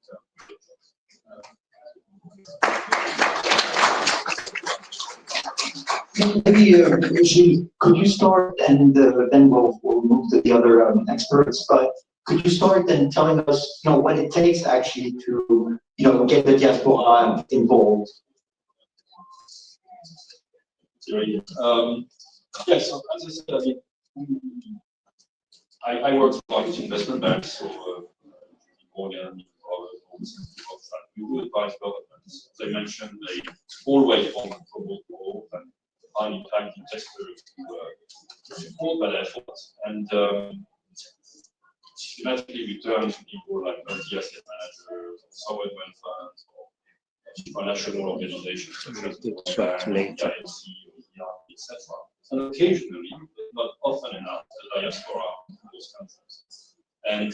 Maybe, Gilles, could you start, and then we'll move to the other experts, but could you start then telling us, what it takes actually to, get the diaspora involved? Yes, as I said, I work for investment banks, so Morgan, we will advise governments. As I mentioned, they always want to promote growth and find talented investors to support that effort. And systematically we turn to people like multi-asset managers, sovereign wealth funds, or international organizations such as the IFC or the etc. And occasionally, but not often enough, the diaspora in those countries. And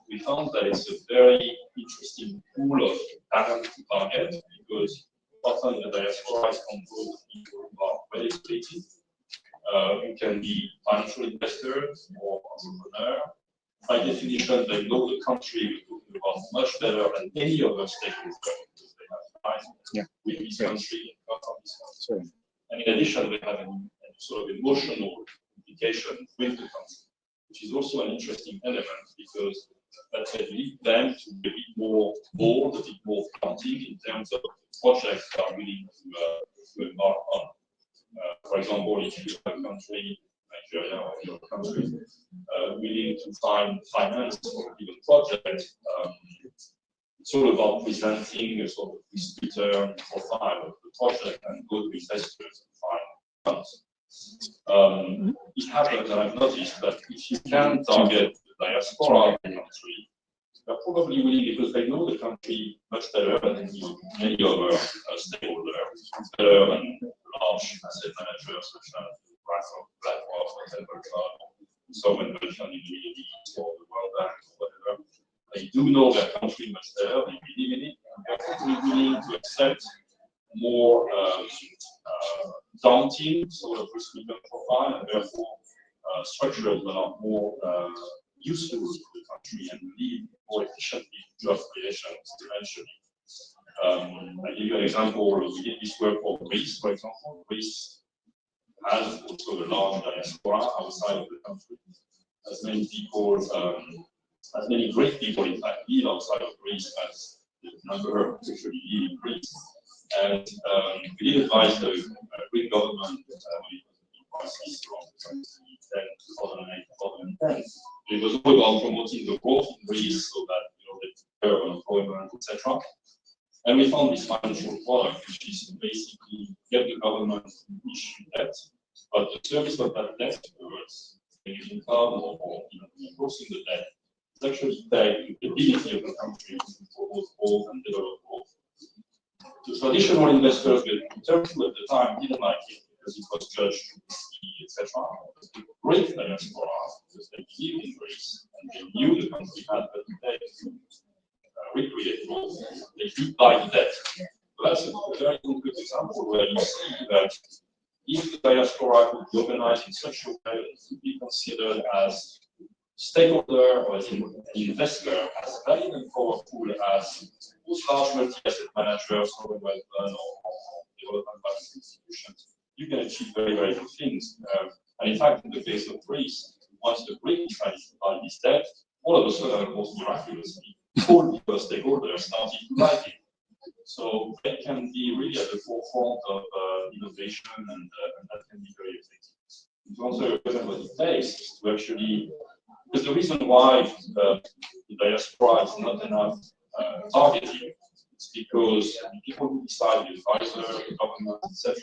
we found that it's a very interesting pool of talent to target, because often the diaspora is composed of people who are well educated, who can be financial investors or entrepreneurs. By definition, they know the country we're talking about much better than any other stakeholder, because they have ties with this country and come from this country. And in addition, they have a sort of emotional implication with the country, which is also an interesting element, because that can lead them to be a bit more bold, a bit more daunting in terms of projects they are willing to embark on. For example, if you have a country, Nigeria or your country, willing to find finance for a given project, it's all about presenting a sort of risk-return profile of the project and go to investors and find funds. It happens, and I've noticed that if you can target the diaspora of the country, they're probably willing, because they know the country much better than many other stakeholders, better than large asset managers such as BlackRock, sovereign wealth fund in the Middle East or the World Bank or whatever. They do know their country much better, they believe in it, and they're probably willing to accept more daunting sort of risk-return profile, and therefore structures that are more useful to the country and lead more efficiently to job creation, eventually. I give you an example. We did this work for Greece, for example. Greece has also a large diaspora outside of the country. As many people, as many great people, in fact, live outside of Greece as the number actually live in Greece. And we did advise the Greek government when it was in crisis around 2010, 2008, 2009. It was all about promoting the growth in Greece so that they curb unemployment, etc. And we found this financial product, which is basically get the government to issue debt, but the service of that debt, towards income or enforcing the debt, is actually tied to the ability of the country to promote growth and develop growth. The traditional investors we turned to at the time didn't like it because it was judged risky, etc. The great diaspora, because they lived in Greece and they knew the country had better debt to recreate growth, they did buy the debt. So that's a very good example where you see that if the diaspora could be organized in such a way that it could be considered as stakeholder or as an investor, as valid and powerful as those large multi-asset managers, sovereign wealth fund, or development bank institutions, you can achieve very, very good things. And in fact, in the case of Greece, once the Greek decided to buy this debt, all of a sudden, almost miraculously, all the stakeholders started to like it. So they can be really at the forefront of innovation, and that can be very effective. To answer your question, what it takes is to actually, because the reason why the diaspora is not enough targeting, it's because the people who decide, the advisor, the government, etc.,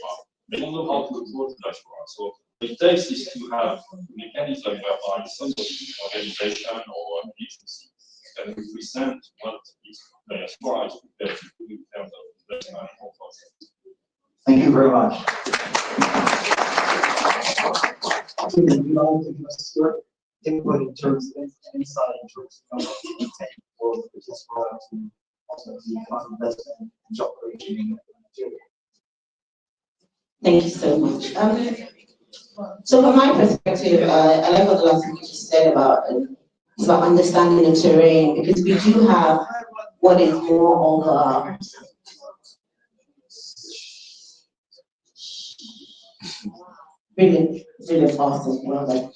they don't know how to approach the diaspora. So what it takes is to have a mechanism whereby somebody, organization or an agency, can represent what is diaspora is prepared to do in terms of investment or projects. Thank you very much. Would you all give us your input in terms of insight in terms of for the diaspora to also be investment and job creation in Nigeria? Thank you so much. So from my perspective, I like what the last thing you just said about it's about understanding the terrain, because we do have what is more of really fast as well.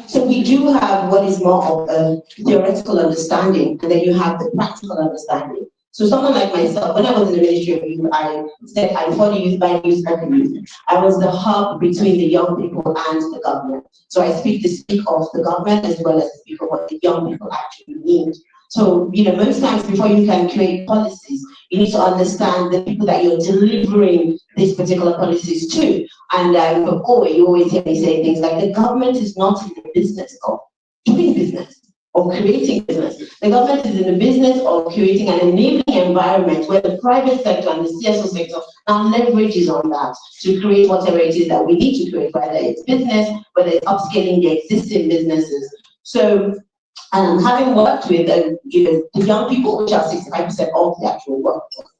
So we do have what is more of a theoretical understanding, and then you have the practical understanding. So someone like myself, when I was in the Ministry of Youth, I said I thought youth by youth and youth. I was the hub between the young people and the government. So I speak of the government as well as speak of what the young people actually need. So, most times before you can create policies, you need to understand the people that you're delivering these particular policies to. And you always hear me say things like the government is not in the business of doing business or creating business. The government is in the business of creating an enabling environment where the private sector and the CSO sector now leverages on that to create whatever it is that we need to create, whether it's business, whether it's upscaling the existing businesses. So, having worked with the young people, which are 65% of the actual workforce,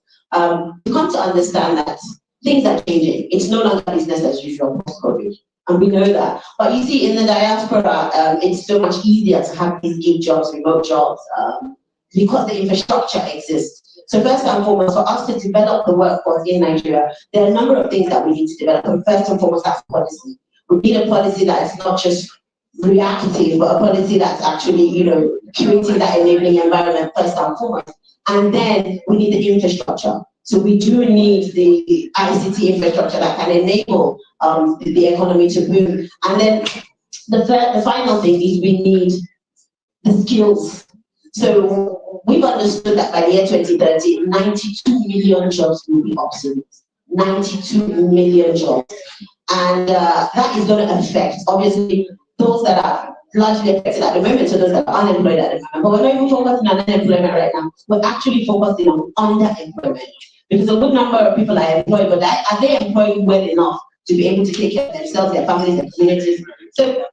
you come to understand that things are changing. It's no longer business as usual post-COVID. And we know that. But you see, in the diaspora, it's so much easier to have these gig jobs, remote jobs, because the infrastructure exists. So first and foremost, for us to develop the workforce in Nigeria, there are a number of things that we need to develop. And first and foremost, that's policy. We need a policy that is not just reactive, but a policy that's actually, creating that enabling environment first and foremost. And then we need the infrastructure. So we do need the ICT infrastructure that can enable the economy to boom. And then the final thing is we need the skills. So we've understood that by the year 2030, 92 million jobs will be obsolete. 92 million jobs. And that is going to affect, obviously, those that are largely affected at the moment, so those that are unemployed at the moment. But we're not even focusing on unemployment right now. We're actually focusing on underemployment. Because a good number of people are employed, but are they employed well enough to be able to take care of themselves, their families, their communities? So,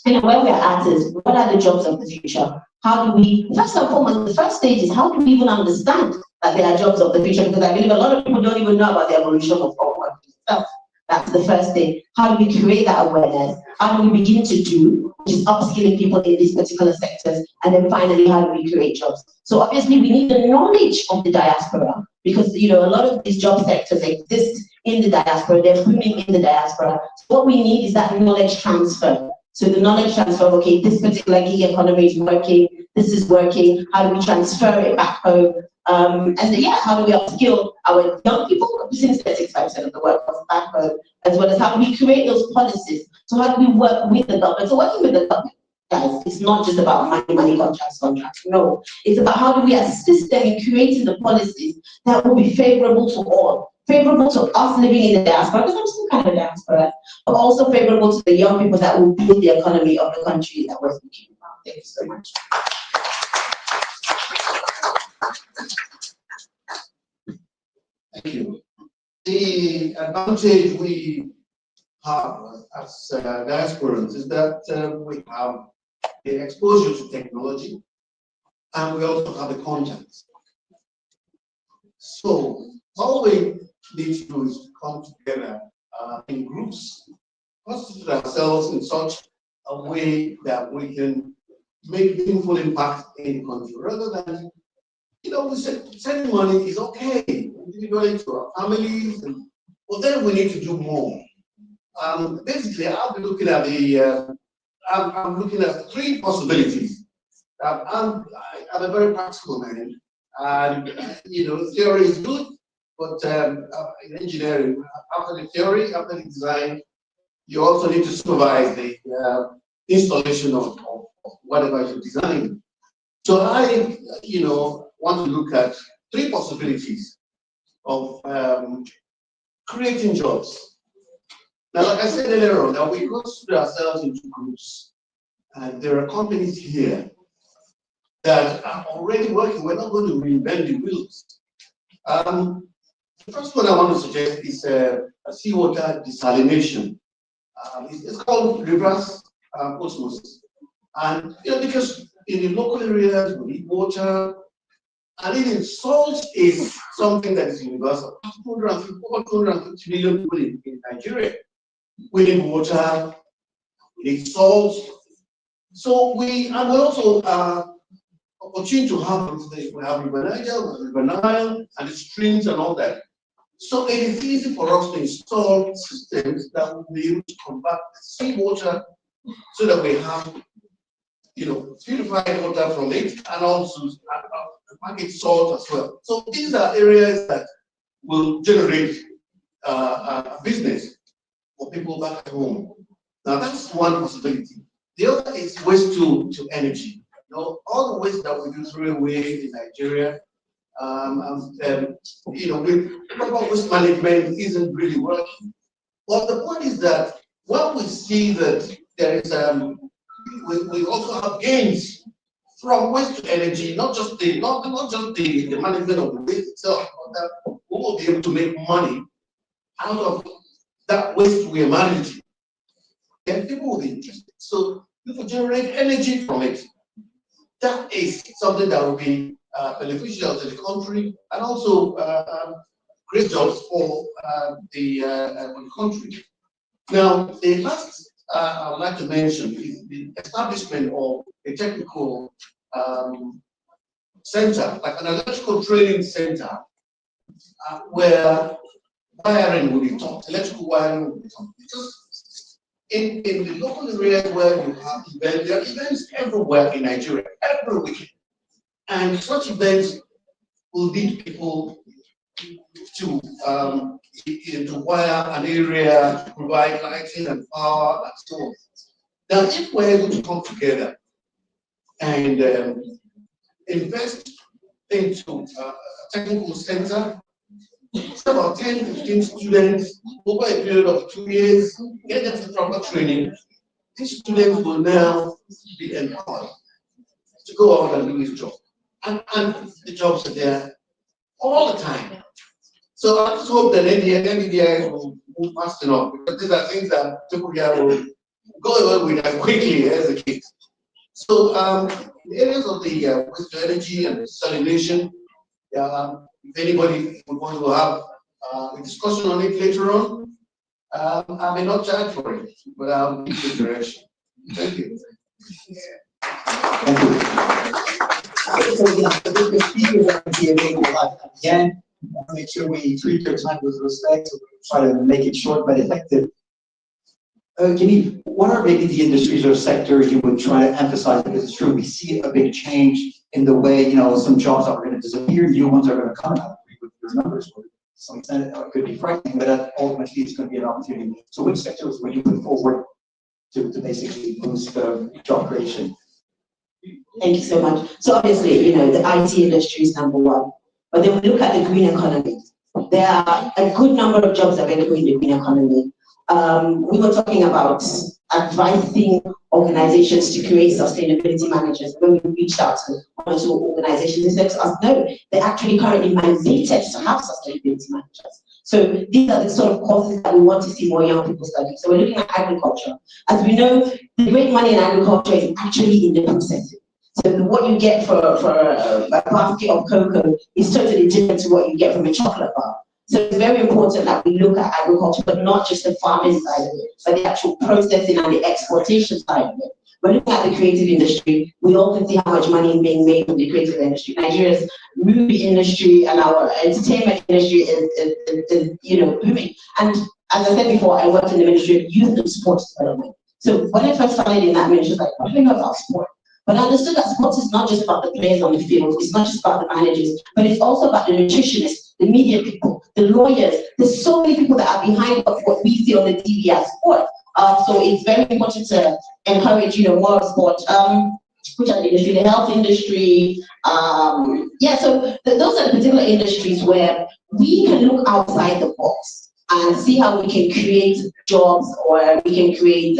where we're at is, what are the jobs of the future? How do we, first and foremost, the first stage is how do we even understand that there are jobs of the future? Because I believe a lot of people don't even know about the evolution of work itself. That's the first thing. How do we create that awareness? How do we begin to do which is upskilling people in these particular sectors, and then finally, how do we create jobs? So obviously, we need the knowledge of the diaspora, because a lot of these job sectors exist in the diaspora, they're booming in the diaspora. So what we need is that knowledge transfer. So the knowledge transfer, okay, this particular gig economy is working, this is working, how do we transfer it back home? How do we upskill our young people, since they're 65% of the workforce back home, as well as how do we create those policies? So how do we work with the government? So working with the government, guys, it's not just about money, contracts. No, it's about how do we assist them in creating the policies that will be favorable to all. Favorable to us living in the diaspora, because I'm still kind of a diaspora, but also favorable to the young people that will build the economy of the country that we're speaking about. Thank you so much. Thank you. The advantage we have as diasporans is that we have the exposure to technology, and we also have the contacts. So all we need to do is to come together in groups, constitute ourselves in such a way that we can make meaningful impact in the country, rather than, we sending money is okay, individually to our families, but then we need to do more. Basically, I'll be looking at I'm looking at three possibilities. I'm a very practical man, and theory is good, but in engineering, after the theory, after the design, you also need to supervise the installation of whatever you're designing. So I, want to look at three possibilities of creating jobs. Now, like I said earlier on, that we consider ourselves into groups, and there are companies here that are already working. We're not going to reinvent the wheels. The first one I want to suggest is seawater desalination. It's called reverse osmosis, and because in the local areas we need water, and even salt is something that is universal. 250 million people in Nigeria. We need water, we need salt. So we also opportunity to have we have River Niger, River Nile, and the streams and all that. So it is easy for us to install systems that will be able to convert seawater so that we have, purified water from it, and also market salt as well. So these are areas that will generate business for people back at home. Now that's one possibility. The other is waste to energy. All the waste that we do throw away in Nigeria, proper waste management isn't really working. But the point is that when we see that there is, we also have gains from waste to energy, not just the management of the waste itself, but that we will be able to make money out of that waste we are managing. Then people will be interested. So people generate energy from it. That is something that will be beneficial to the country, and also create jobs for the country. Now, the last I would like to mention is the establishment of a technical center, like an electrical training center, where wiring will be taught, electrical wiring will be taught. Because in the local areas where you have events, there are events everywhere in Nigeria, every weekend. And such events will lead people to wire an area, to provide lighting and power and so on. Now, if we're able to come together and invest into a technical center, it's about 10, 15 students over a period of 2 years, get them to proper training. These students will now be empowered to go out and do this job. And the jobs are there all the time. So I just hope that NDI will move fast enough, because these are things that people here will go away with as quickly as the case. So the areas of the waste to energy and desalination, if anybody would want to have a discussion on it later on, I may not charge for it, but I'll give you the direction. Thank you. Thank you. So, yeah, the speakers are going to be available again. I want to make sure we treat their time with respect, so we'll try to make it short but effective. Jimmy, what are maybe the industries or sectors you would try to emphasize? Because it's true, we see a big change in the way, some jobs are going to disappear, new ones are going to come out. With your numbers, to some extent, it could be frightening, but that ultimately is going to be an opportunity. So, which sectors would you put forward to basically boost job creation? Thank you so much. So obviously, the IT industry is number one. But then we look at the green economy. There are a good number of jobs available in the green economy. We were talking about advising organizations to create sustainability managers. When we reached out to one or two organizations, they said to us, no, they're actually currently mandated to have sustainability managers. So these are the sort of courses that we want to see more young people study. So we're looking at agriculture. As we know, the great money in agriculture is actually in the processing. So what you get for a basket of cocoa is totally different to what you get from a chocolate bar. So it's very important that we look at agriculture, but not just the farming side of it, but the actual processing and the exportation side of it. We're looking at the creative industry. We all can see how much money is being made from the creative industry. Nigeria's movie industry and our entertainment industry is booming. And as I said before, I worked in the Ministry of Youth and Sports Development. So when I first started in that ministry, I was like, what do we know about sport? But I understood that sports is not just about the players on the field, it's not just about the managers, but it's also about the nutritionists, the media people, the lawyers. There's so many people that are behind what we see on the TV as sport. So it's very important to encourage, more sport. Which are the industry, the health industry. So those are the particular industries where we can look outside the box and see how we can create jobs or we can create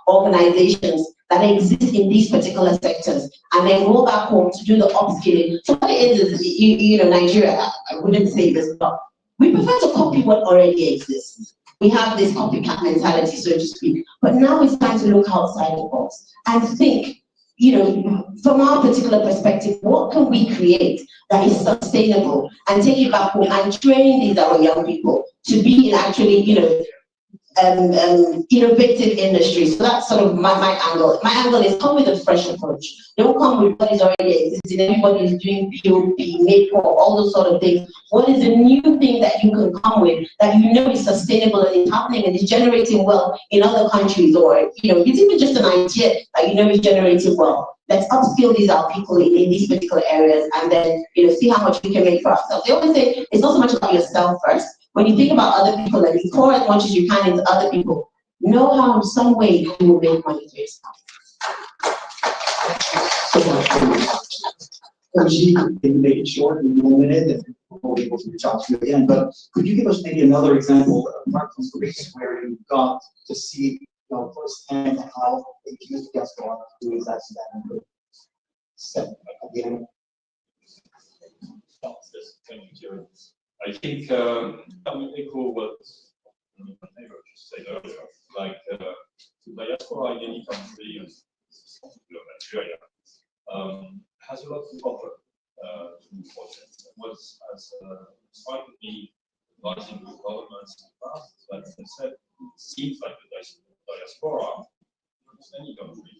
organizations that exist in these particular sectors, and then go back home to do the upskilling. So what it is, Nigeria, I wouldn't say this, but we prefer to copy what already exists. We have this copycat mentality, so to speak, but now it's time to look outside the box and think, from our particular perspective, what can we create that is sustainable and take it back home and train these our young people to be in actually, innovative industries. So that's sort of my angle. My angle is come with a fresh approach. Don't come with what is already existing. Everybody is doing POP, makeup, all those sort of things. What is a new thing that you can come with that is sustainable and is happening and is generating wealth in other countries, or it's even just an idea that is generating wealth. Let's upskill these our people in these particular areas, and then see how much we can make for ourselves. They always say it's not so much about yourself first. When you think about other people and you pour as much as you can into other people, know how in some way you will make money for yourself. So much. You can make it short in 1 minute, and we'll be able to reach out to you again. But could you give us maybe another example apart from Greece where you got to see firsthand how they use Diaspora to do exactly that? Step again. Thank you. I think I will echo what my neighbor just said earlier. Like Diaspora in any country, Nigeria, has a lot to offer to projects. And what has struck me advising with governments in the past is that they said it seems like the Diaspora in any country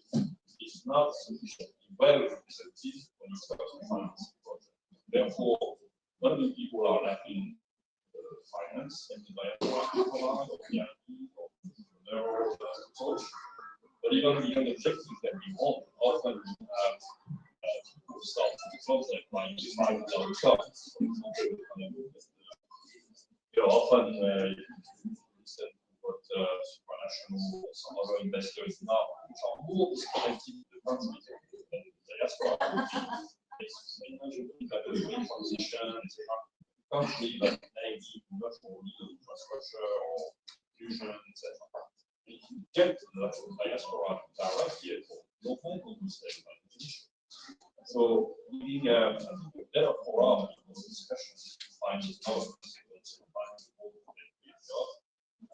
is not sufficiently well represented when it comes to financing projects. Therefore, not many people are lacking finance and the Diaspora provide or PIP or entrepreneurial approach. But even the objectives that we want, often we have people start the project by defining our costs. For example, often listen to what supranational or some other investors now, which are more disconnected to the country than the Diaspora. Like a green transition, etc. Country that may be much more need infrastructure or fusion, etc. If you get the Diaspora directly, no one will mistake by definition. So, giving a better forum in those discussions to find these governments to find the whole job,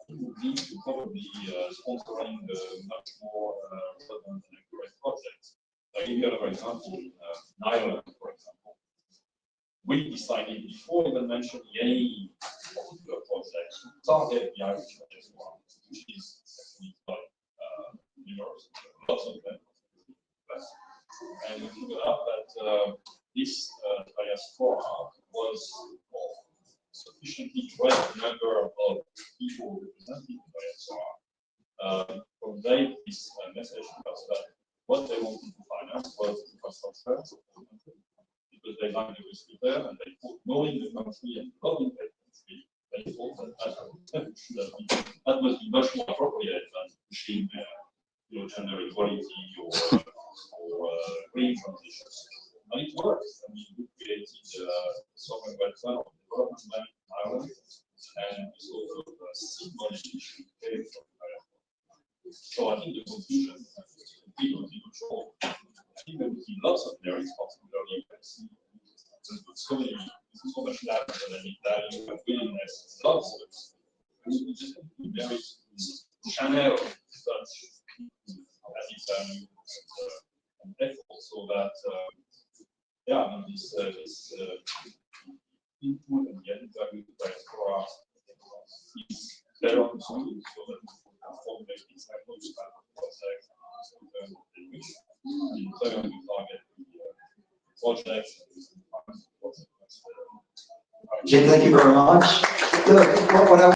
would lead to probably sponsoring much more relevant and accurate projects. I'll give you another example. In Ireland, for example, we decided before even mentioning any particular project to target the Irish Diaspora, which is actually quite numerous, a lot this diaspora was sufficiently well number of people representing the diaspora conveyed this message to us that what they wanted to finance was infrastructure, because they like the risk there, and they thought, knowing the country and loving the country, they thought that must be much more appropriate than pushing gender equality or green transitions. And it works. I mean, we created sovereign wealth fund of development money in Ireland, and it's also seed money issue came from Ireland. So I think the conclusion, people short, I think there will be lots of merits, particularly so much lab and value and willingness, lots of it. Just merits channel such added value and effort, so that yeah, I mean, this input and the added value to diaspora is better understood, so that we can formulate examples of projects in terms of the wish, and in turn we target the projects. Jim, thank you very much. Look, what I